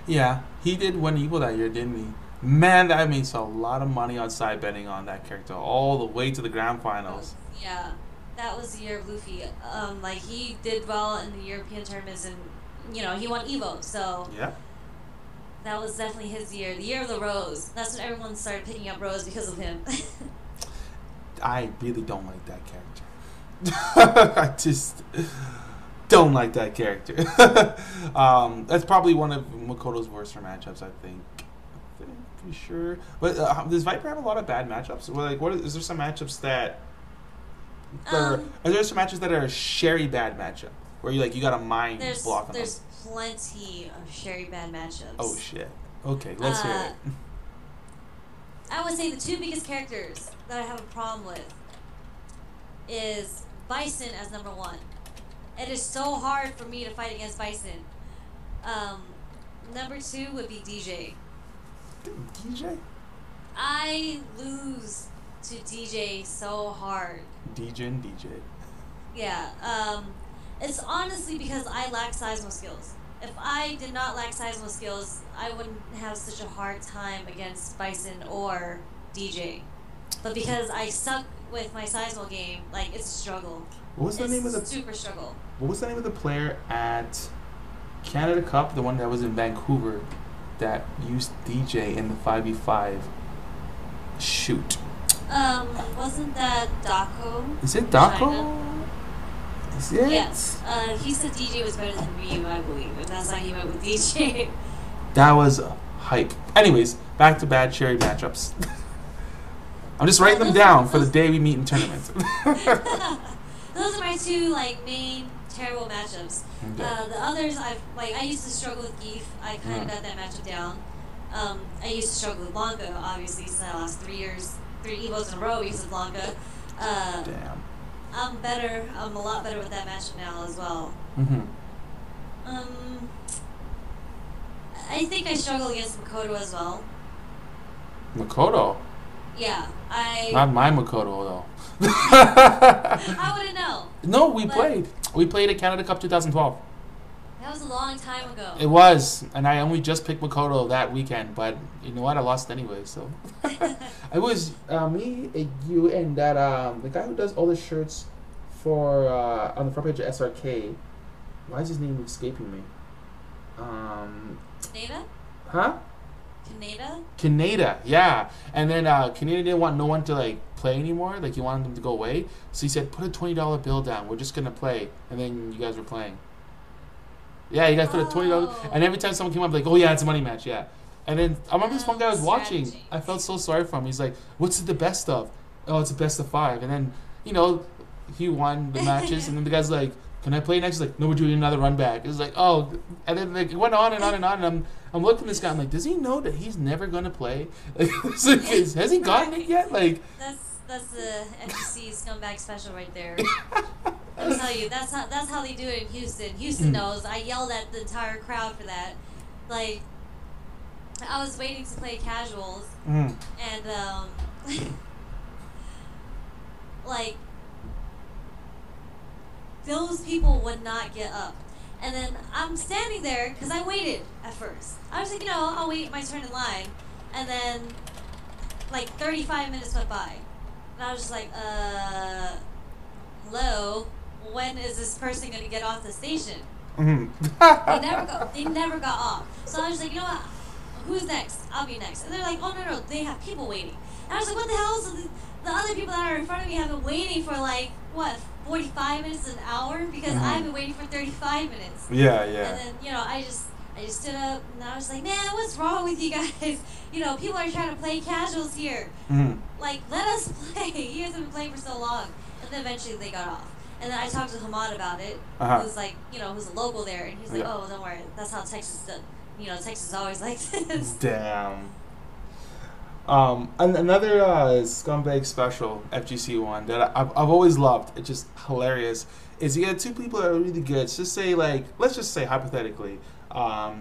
Yeah, he did win Evo that year, didn't he? Man, that means a lot of money on side betting on that character, all the way to the grand finals. Yeah, that was the year of Luffy. Like, he did well in the European tournaments, and, you know, he won Evo, so... Yeah. That was definitely his year. The year of the Rose. That's when everyone started picking up Rose because of him. I really don't like that character. I just don't like that character. That's probably one of Makoto's worst matchups, I think. Pretty sure. But does Viper have a lot of bad matchups? Well, like, is there some matchups that... are there some matches that are a Sherry bad matchup? Where you got a mind block on them? There's plenty of Sherry bad matchups. Oh, shit. Okay, let's hear it. I would say the 2 biggest characters that I have a problem with is Bison as number 1. It is so hard for me to fight against Bison. Number 2 would be DJ. DJ? I lose to DJ so hard. DJ and DJ. Yeah, it's honestly because I lack seismo skills. If I did not lack seismo skills, I wouldn't have such a hard time against Bison or DJ. But because I suck with my seismo game, like, it's a struggle. What was the name of the super struggle? What was the name of the player at Canada Cup? The one that was in Vancouver. that used DJ in the 5v5 shoot? Wasn't that Daco? Is it China? Daco? Is it? Yes. He said DJ was better than Ryu, I believe, and that's why he went with DJ. That was hype. Anyways, back to bad Cherry matchups. I'm just writing them down for the day we meet in tournaments. Those are my two like main terrible matchups. Okay. The others, I used to struggle with Geef. I kind of got that matchup down. I used to struggle with Blanca, obviously, since I lost 3 years, 3 Evos in a row because of Blanca. Damn. I'm better. I'm a lot better with that matchup now as well. I think I struggle against Makoto as well. Makoto? Yeah, Not my Makoto, though. I wouldn't know. No, we played. We played at Canada Cup 2012. That was a long time ago. It was, and I only just picked Makoto that weekend, but you know what? I lost anyway, so. It was me, you, and that the guy who does all the shirts for on the front page of SRK. Why is his name escaping me? Kaneda? Huh? Kaneda, yeah. And then Kaneda didn't want no one to like play anymore. Like he wanted them to go away. So he said, "Put a $20 bill down. We're just gonna play." And then you guys were playing. Yeah, you guys put a $20. And every time someone came up, like, "Oh yeah, it's a money match." Yeah. And then I remember this one guy was watching. Strategy. I felt so sorry for him. He's like, "What's it the best of?" "Oh, it's a best of 5." And then he won the matches. And then the guy's like, "Can I play next?" He's like, "No, we're doing another run back." It was like, oh, and then like, it went on and on and on. And I'm looking at this guy. I'm like, does he know that he's never gonna play? Like, has he gotten it yet? Like, that's the FGC scumbag special right there. I'll tell you, that's how they do it in Houston. Houston knows. I yelled at the entire crowd for that. Like, I was waiting to play casuals, and like, those people would not get up. And then I'm standing there because I waited at first. I was like, I'll wait my turn in line. And then, like, 35 minutes went by. And I was just like, hello? When is this person going to get off the station? They never got off. So I was like, you know what? Who's next? I'll be next. And they're like, oh, no, they have people waiting. And I was like, what the hell? So the other people that are in front of me have been waiting for, like, what, 45 minutes, an hour? Because I've been waiting for 35 minutes. Yeah. And then, I just stood up and I was like, man, what's wrong with you guys? People are trying to play casuals here. Like, let us play. You guys have been playing for so long. And then eventually they got off. And then I talked to Hamad about it, who's like, who's a local there. And he's like, oh, don't worry. That's how Texas does. Texas is always like this. Damn. Another scumbag special FGC one that I've always loved. It's just hilarious. Is you get two people that are really good. Let's just say hypothetically,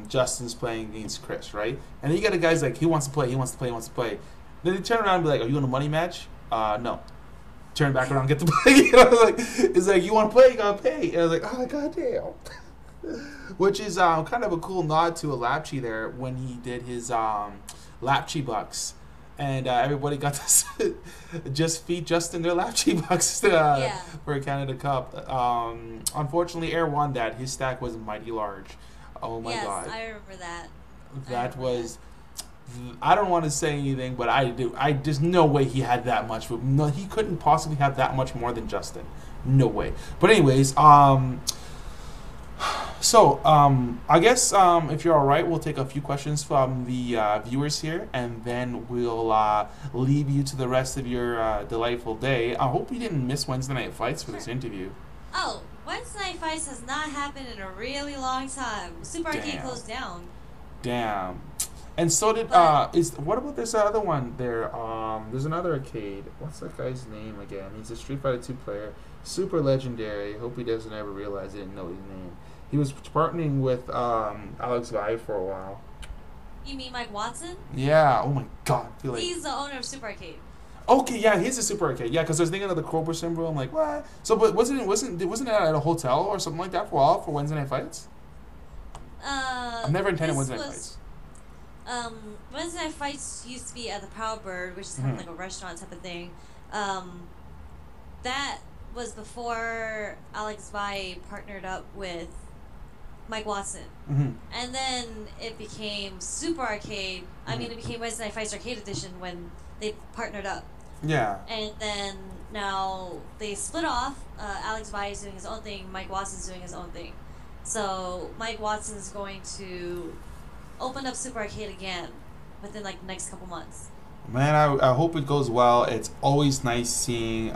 Justin's playing against Chris, right? And then you got a guy's like he wants to play. Then they turn around and be like, "Are you in a money match?" No. Turn back around, and get to play. It's like you want to play, you gotta pay. And I was like, oh goddamn. Which is kind of a cool nod to Alapchi there when he did his Lapchi Bucks. And everybody got to just feed Justin their Lapchi Bucks for a Canada Cup. Unfortunately, Air won that. His stack was mighty large. Oh my god. Yes, I remember that. I don't want to say anything, but I do. There's no way he had that much. No, he couldn't possibly have that much more than Justin. No way. But anyways, so, I guess if you're all right, we'll take a few questions from the viewers here, and then we'll leave you to the rest of your delightful day. I hope you didn't miss Wednesday Night Fights for this interview. Oh, Wednesday Night Fights has not happened in a really long time. Super Arcade closed down. Damn. And so did what about this other one there? There's another arcade. What's that guy's name again? He's a Street Fighter 2 player, super legendary. Hope he doesn't ever realize I didn't know his name. He was partnering with Alex Vive for a while. You mean Mike Watson? Yeah. Oh my god. I feel like he's the owner of Super Arcade. Okay, yeah, he's a Super Arcade. Yeah, because I was thinking of the Cobra symbol. I'm like, what? So, but wasn't it at a hotel or something like that for a while for Wednesday Night Fights? I've never attended Wednesday Night Fights. Wednesday Night Fights used to be at the Proud Bird, which is kind of like a restaurant type of thing. That was before Alex Vai partnered up with Mike Watson. Hmm. And then it became Super Arcade. I mean, it became Wednesday Night Fights Arcade Edition when they partnered up. Yeah. And then now they split off. Alex Valle is doing his own thing. Mike Watson's doing his own thing. So Mike Watson's going to open up Super Arcade again within like the next couple months. Man, I hope it goes well. It's always nice seeing.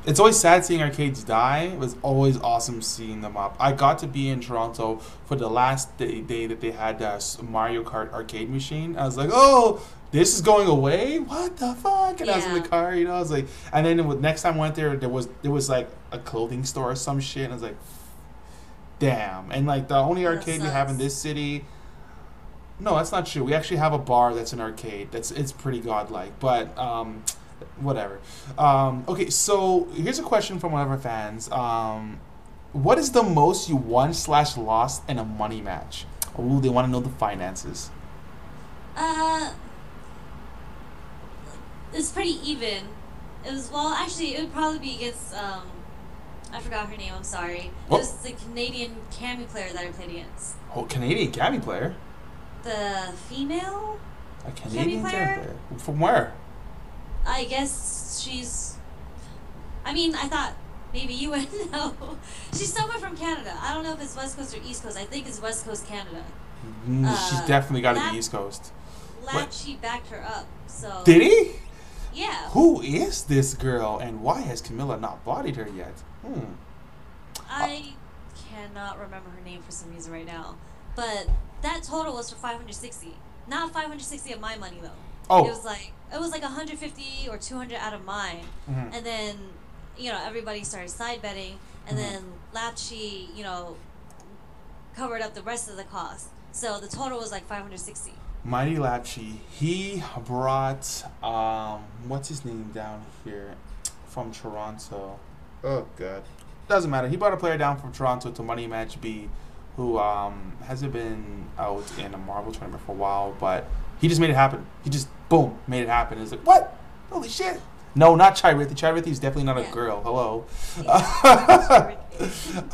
It's always sad seeing arcades die. It was always awesome seeing them up. I got to be in Toronto for the last day that they had Mario Kart arcade machine. I was like, oh, this is going away? What the fuck? And I was in the car, you know. I was like, and then next time I went there, there was like a clothing store or some shit. And I was like, damn. And like the only arcade we have in this city. No, that's not true. We actually have a bar that's an arcade. It's pretty godlike, but whatever. Okay, so here's a question from one of our fans. What is the most you won/lost in a money match? Oh, they want to know the finances. It's pretty even. It was actually it would probably be against I forgot her name. I'm sorry. Oh. It was the Canadian Cammy player that I played against. Oh, Canadian Cammy player. The female? A Canadian Cammy player? From where? I guess she's. I mean, I thought maybe you would know. She's somewhere from Canada. I don't know if it's West Coast or East Coast. I think it's West Coast Canada. She's definitely got to be East Coast. Lapchi backed her up. So. Did he? Yeah. Who is this girl, and why has Camilla not bodied her yet? I cannot remember her name for some reason right now, but that total was for 560. Not 560 of my money though. Oh. It was like 150 or 200 out of mine, and then everybody started side betting, and then Lapchi covered up the rest of the cost. So the total was like 560. Mighty Lapchi, he brought what's his name down here from Toronto. Oh god, doesn't matter. He brought a player down from Toronto to Money Match B, who hasn't been out in a Marvel tournament for a while, but he just made it happen. He just boom made it happen. It's like, what? Holy shit! No, not Chirithi. Chirithi is definitely not a girl. Hello.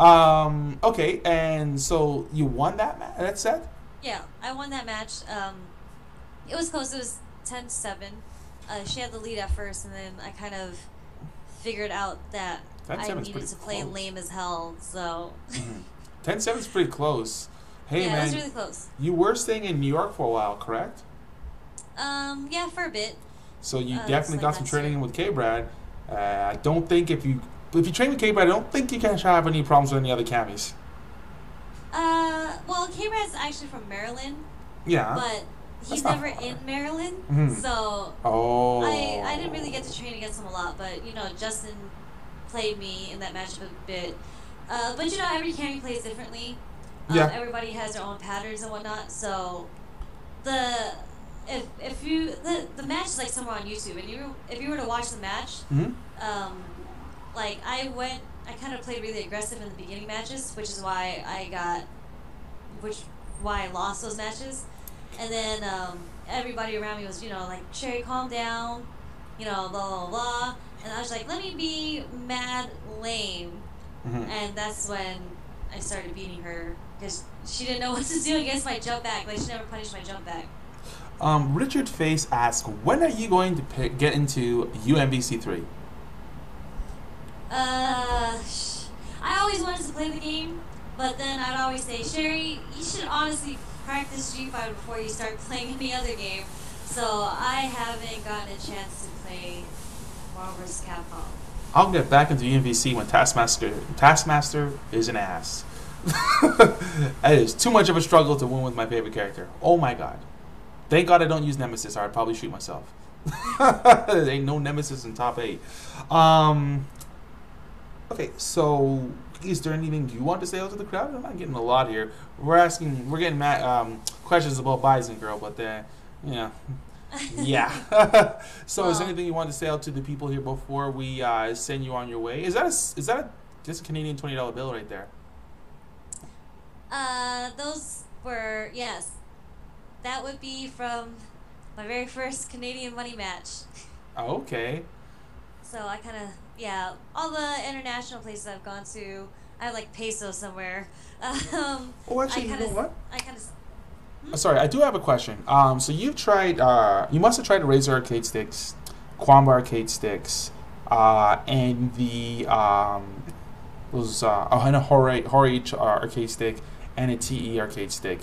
Yeah. Okay, and so you won that set? Yeah, I won that match. It was close. It was 10-7. She had the lead at first, and then I kind of figured out that I needed to play lame as hell. So 10-7 is pretty close. Hey yeah, man, it was really close. You were staying in New York for a while, correct? Yeah, for a bit. So you definitely got some training in with K-Brad. I don't think if you train with K-Brad, I don't think you can have any problems with any other camis. Well, K-Brad's actually from Maryland. Yeah. But he's never in Maryland, so I didn't really get to train against him a lot. But Justin played me in that matchup a bit. But every cami plays differently. Everybody has their own patterns and whatnot. So the match is like somewhere on YouTube, and if you were to watch the match, like I kind of played really aggressive in the beginning matches, which is why I lost those matches. And then everybody around me was, like, Sherry, calm down, blah, blah, blah. And I was like, let me be mad lame. And that's when I started beating her, because she didn't know what to do against my jump back. Like, she never punished my jump back. Richard Face asks, when are you going to get into UMVC 3? I always wanted to play the game, but then I'd always say, Sherry, you should honestly practice Street Fighter before you start playing any other game. So I haven't gotten a chance to play Marvel vs. Capcom. I'll get back into UMVC when Taskmaster is an ass. It is too much of a struggle to win with my favorite character. Oh my god. Thank god I don't use Nemesis, or I'd probably shoot myself. There ain't no Nemesis in top 8. Okay, so is there anything you want to say out to the crowd? I'm not getting a lot here. We're getting questions about Bison Girl, but yeah. So is there anything you want to say out to the people here before we send you on your way? Is that just a Canadian $20 bill right there? Those were, yes. That would be from my very first Canadian money match. Oh, okay. So I kind of, all the international places I've gone to, I have like peso somewhere. Oh, actually, you know what? I kind of. Sorry, I do have a question. So you've tried, you must have tried the Razer arcade sticks, Quamba arcade sticks, and the those and a Hori arcade stick and a TE arcade stick.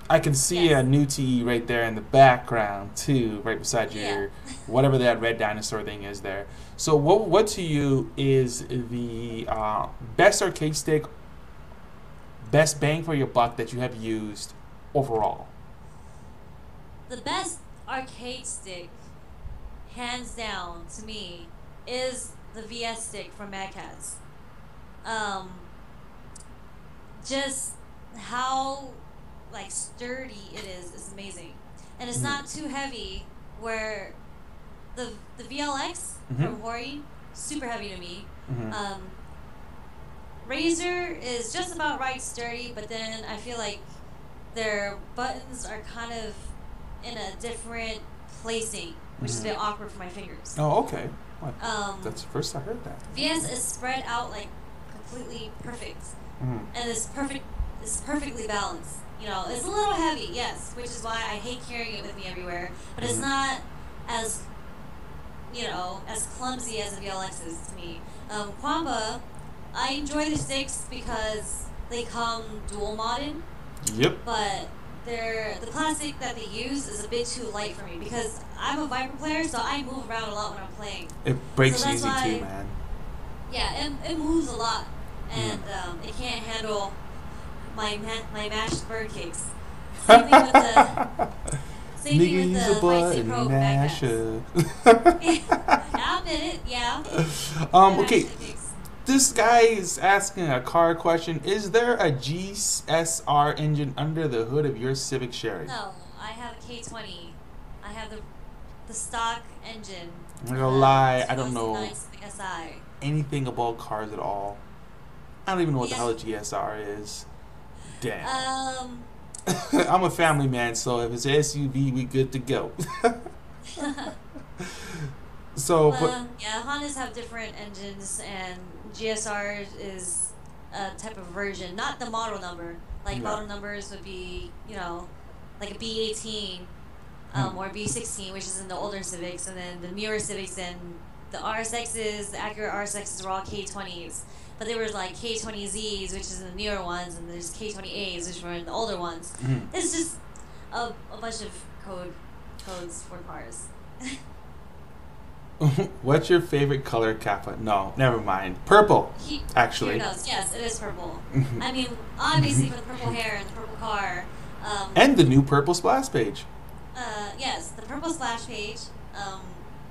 I can see Yes. a new TE right there in the background too, right beside Yeah. your whatever that red dinosaur thing is there. So what to you is the best arcade stick, best bang for your buck that you have used overall? The best arcade stick, hands down, to me, is the VS stick from Mad Catz. Um, just how like sturdy it is amazing, and it's Mhm. not too heavy. Where the VLX Mhm. from Hori, super heavy to me. Mhm. Razor is just about right sturdy, but then I feel like their buttons are kind of in a different placing, which is a bit Mhm. awkward for my fingers. Oh, okay. What? Um, That's the first I heard that. VS is spread out like completely perfect, Mhm. and it's perfectly balanced. You know, it's a little heavy, yes, which is why I hate carrying it with me everywhere. But it's Mhm. not as as clumsy as the VLX is to me. Quamba, I enjoy the sticks because they come dual modded, Yep. but the plastic that they use is a bit too light for me because I'm a Viper player, so I move around a lot when I'm playing. It So breaks that's easy too, why, man. yeah, it moves a lot, Mhm. and it can't handle my mashed bird cakes. Same thing with the same thing Nigga, with use a the Fight Stick Pro button from Mad Catz. masher. I'll admit it, yeah. I mash Okay. the cakes. This guy is asking a car question. Is there a GSR engine under the hood of your Civic Sherry? No, I have a K20. I have the stock engine I'm not and gonna the lie, I don't know 2009 Civic SI. anything about cars at all. I don't even know what the Yeah. hell a GSR is. Damn. Um. I'm a family man, so if it's an SUV, we good to go. So, but Yeah, Hondas have different engines, and GSR is a type of version, not the model number. Like yeah. model numbers would be, like a B18, Hmm. or B16, which is in the older Civics, and then the newer Civics and the RSXs, the Acura RSXs were all K20s. But there was like K20Zs, which is in the newer ones, and there's K20As, which were in the older ones. Hmm. It's just a bunch of codes for cars. What's your favorite color, Kappa? No, never mind. Purple, Here actually. goes. Yes, it is purple. I mean, obviously for the purple hair and the purple car. And the new purple splash page. Yes, the purple splash page,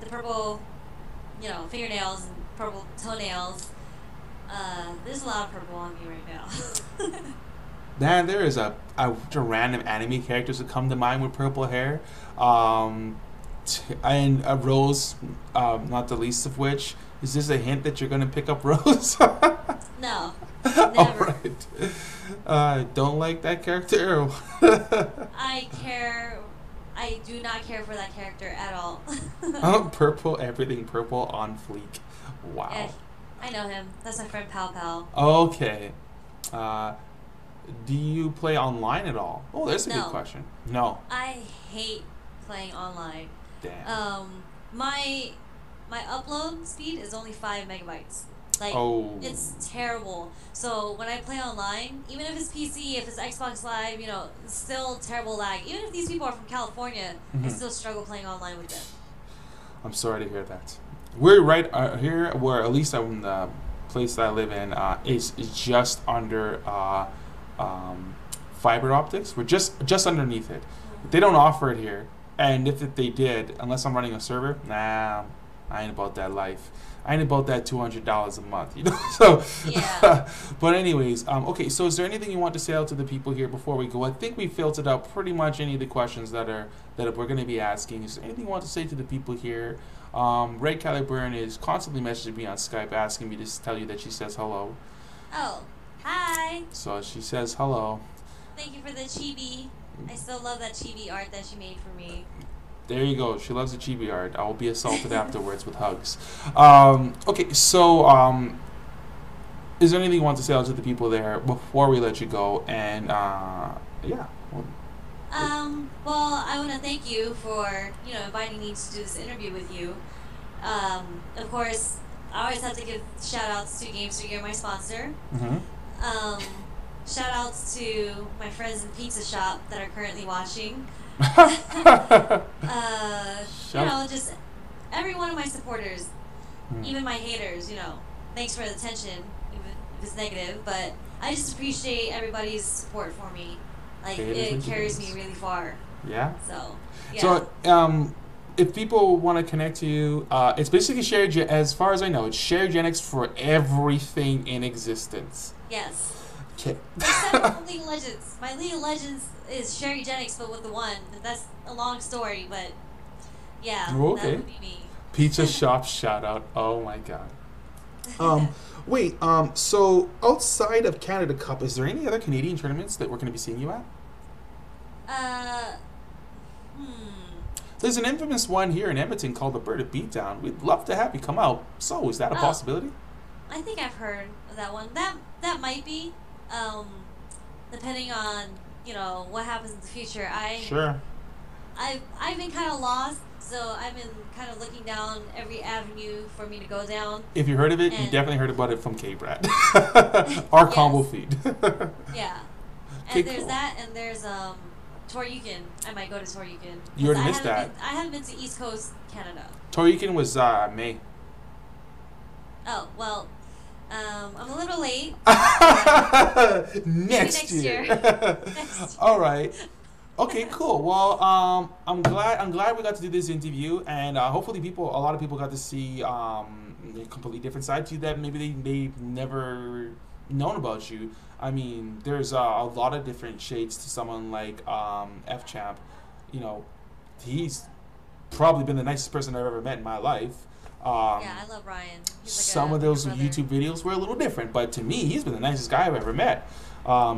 the purple, fingernails and purple toenails. There's a lot of purple on me right now. Man, there is a bunch of random anime characters that come to mind with purple hair. And a Rose, not the least of which. Is this a hint that you're going to pick up Rose? No, All never. right. Don't like that character? I care. I do not care for that character at all. Oh, purple, everything purple on fleek. Yeah, Wow. I know him. That's my friend Pal Pal. Okay. Uh, do you play online at all? Oh, there's a good No. question. No. I hate playing online. Damn. My upload speed is only 5 MB. Like, Oh. it's terrible. So when I play online, even if it's PC, if it's Xbox Live, it's still terrible lag. Even if these people are from California, I Mhm. still struggle playing online with them. I'm sorry to hear that. We're right here, where at least in the place that I live in, is just under fiber optics. We're just underneath it. They don't offer it here, and if they did, unless I'm running a server, nah, I ain't about that life. I ain't about that $200 a month, So, Yeah. but anyways, okay. So, is there anything you want to say out to the people here before we go? I think we filtered out pretty much any of the questions that we're going to be asking. Is there anything you want to say to the people here? Ray Caliburn is constantly messaging me on Skype, asking me to tell you that she says hello. Oh, hi. So she says hello. Thank you for the chibi. I still love that chibi art that she made for me. There you go. She loves the chibi art. I will be assaulted afterwards with hugs. Okay, so Is there anything you want to say out to the people there before we let you go? And yeah. Well, I want to thank you for inviting me to do this interview with you. Of course, I always have to give shout outs to Games for Gear, my sponsor. Mm-hmm. Shout outs to my friends in Pizza Shop that are currently watching. Just every one of my supporters, even my haters, thanks for the attention, even if it's negative, but I just appreciate everybody's support for me. Like, it carries me really far. Yeah? So, yeah. So, if people want to connect to you, it's basically Sherryjenix, as far as I know, it's Sherryjenix for everything in existence. Yes. Okay. Except for League of Legends. My League of Legends is Sherryjenix, but with the one. That's a long story, but yeah, okay. That would be me. Pizza Shop shout out. Oh my god. Wait, so outside of Canada Cup, is there any other Canadian tournaments that we're going to be seeing you at? There's an infamous one here in Edmonton called the Bird of Beatdown. We'd love to have you come out. So, is that a possibility? I think I've heard of that one. That might be, depending on what happens in the future. Sure. I've been kind of lost, so I've been kind of looking down every avenue for me to go down. If you heard of it, you definitely heard about it from K-Brad. Our combo feed. Yeah. And there's that, and there's Toryukin. I might go to Toryukin. You already missed that. I haven't been to East Coast Canada. Toryukin was May. Oh, well, I'm a little late. Next year. All right. Okay, cool. Well, I'm glad we got to do this interview, and hopefully a lot of people got to see a completely different side to you that maybe they've never known about you. I mean, there's a lot of different shades to someone like F Champ. He's probably been the nicest person I've ever met in my life. Yeah, I love Ryan. Some of those YouTube videos were a little different, but to me, he's been the nicest guy I've ever met.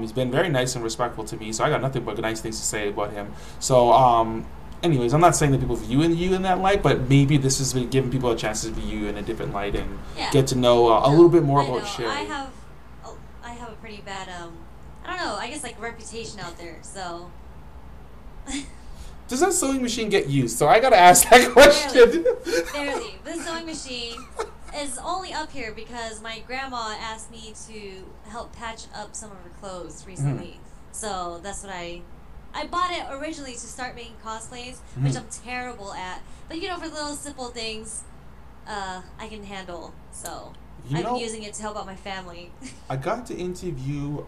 He's been very nice and respectful to me, so I got nothing but nice things to say about him. So, anyways, I'm not saying that people view you in that light, but maybe this has been giving people a chance to view you in a different light and get to know a little bit more about Sherry. I have a pretty bad, I don't know, I guess like reputation out there, so. Does that sewing machine get used? So I gotta ask that question. Barely. This sewing machine is only up here because my grandma asked me to help patch up some of her clothes recently. So that's what I bought it originally to start making cosplays, which I'm terrible at. But for little simple things, I can handle. So I've been using it to help out my family. I got to interview.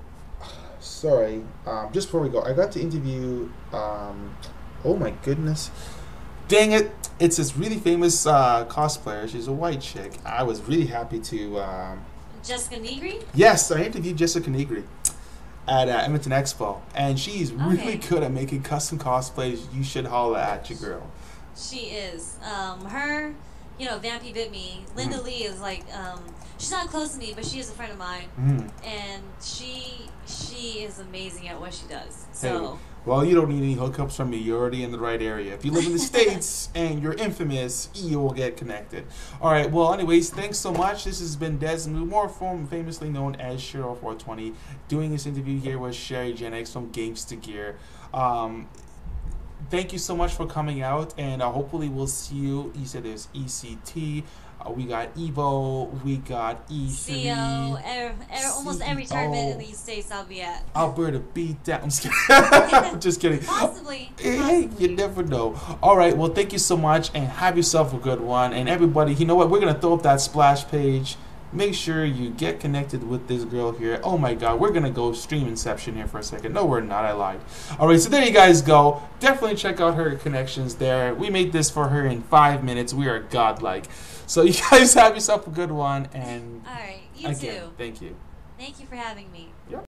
Sorry, just before we go, I got to interview. Oh my goodness. Dang it. It's this really famous cosplayer. She's a white chick. I was really happy to... Jessica Negri? Yes, I interviewed Jessica Negri at Edmonton Expo. And she's really good at making custom cosplays. You should holla at your girl. She is. Her, Vampy bit me. Linda Lee is like... she's not close to me, but she is a friend of mine. And she is amazing at what she does. So... Hey. Well, you don't need any hookups from me. You're already in the right area. If you live in the States and you're infamous, you will get connected. All right. Well, anyways, thanks so much. This has been Dezmu, more famously known as Shiro420, doing this interview here with Sherryjenix from Games to Gear. Thank you so much for coming out, and hopefully we'll see you. You said there's ECT. We got Evo, we got E3. CO, almost every tournament in the States I'll be at. Alberta beat down. I'm just kidding. I'm just kidding. Possibly. Hey, you never know. All right, well, thank you so much, and have yourself a good one. And everybody, you know what? We're going to throw up that splash page. Make sure you get connected with this girl here. Oh my god, we're gonna go stream Inception here for a second. No, we're not, I lied. Alright, so there you guys go. Definitely check out her connections there. We made this for her in 5 minutes. We are godlike. So you guys have yourself a good one, and alright, you again, too. Thank you. Thank you for having me. Yep.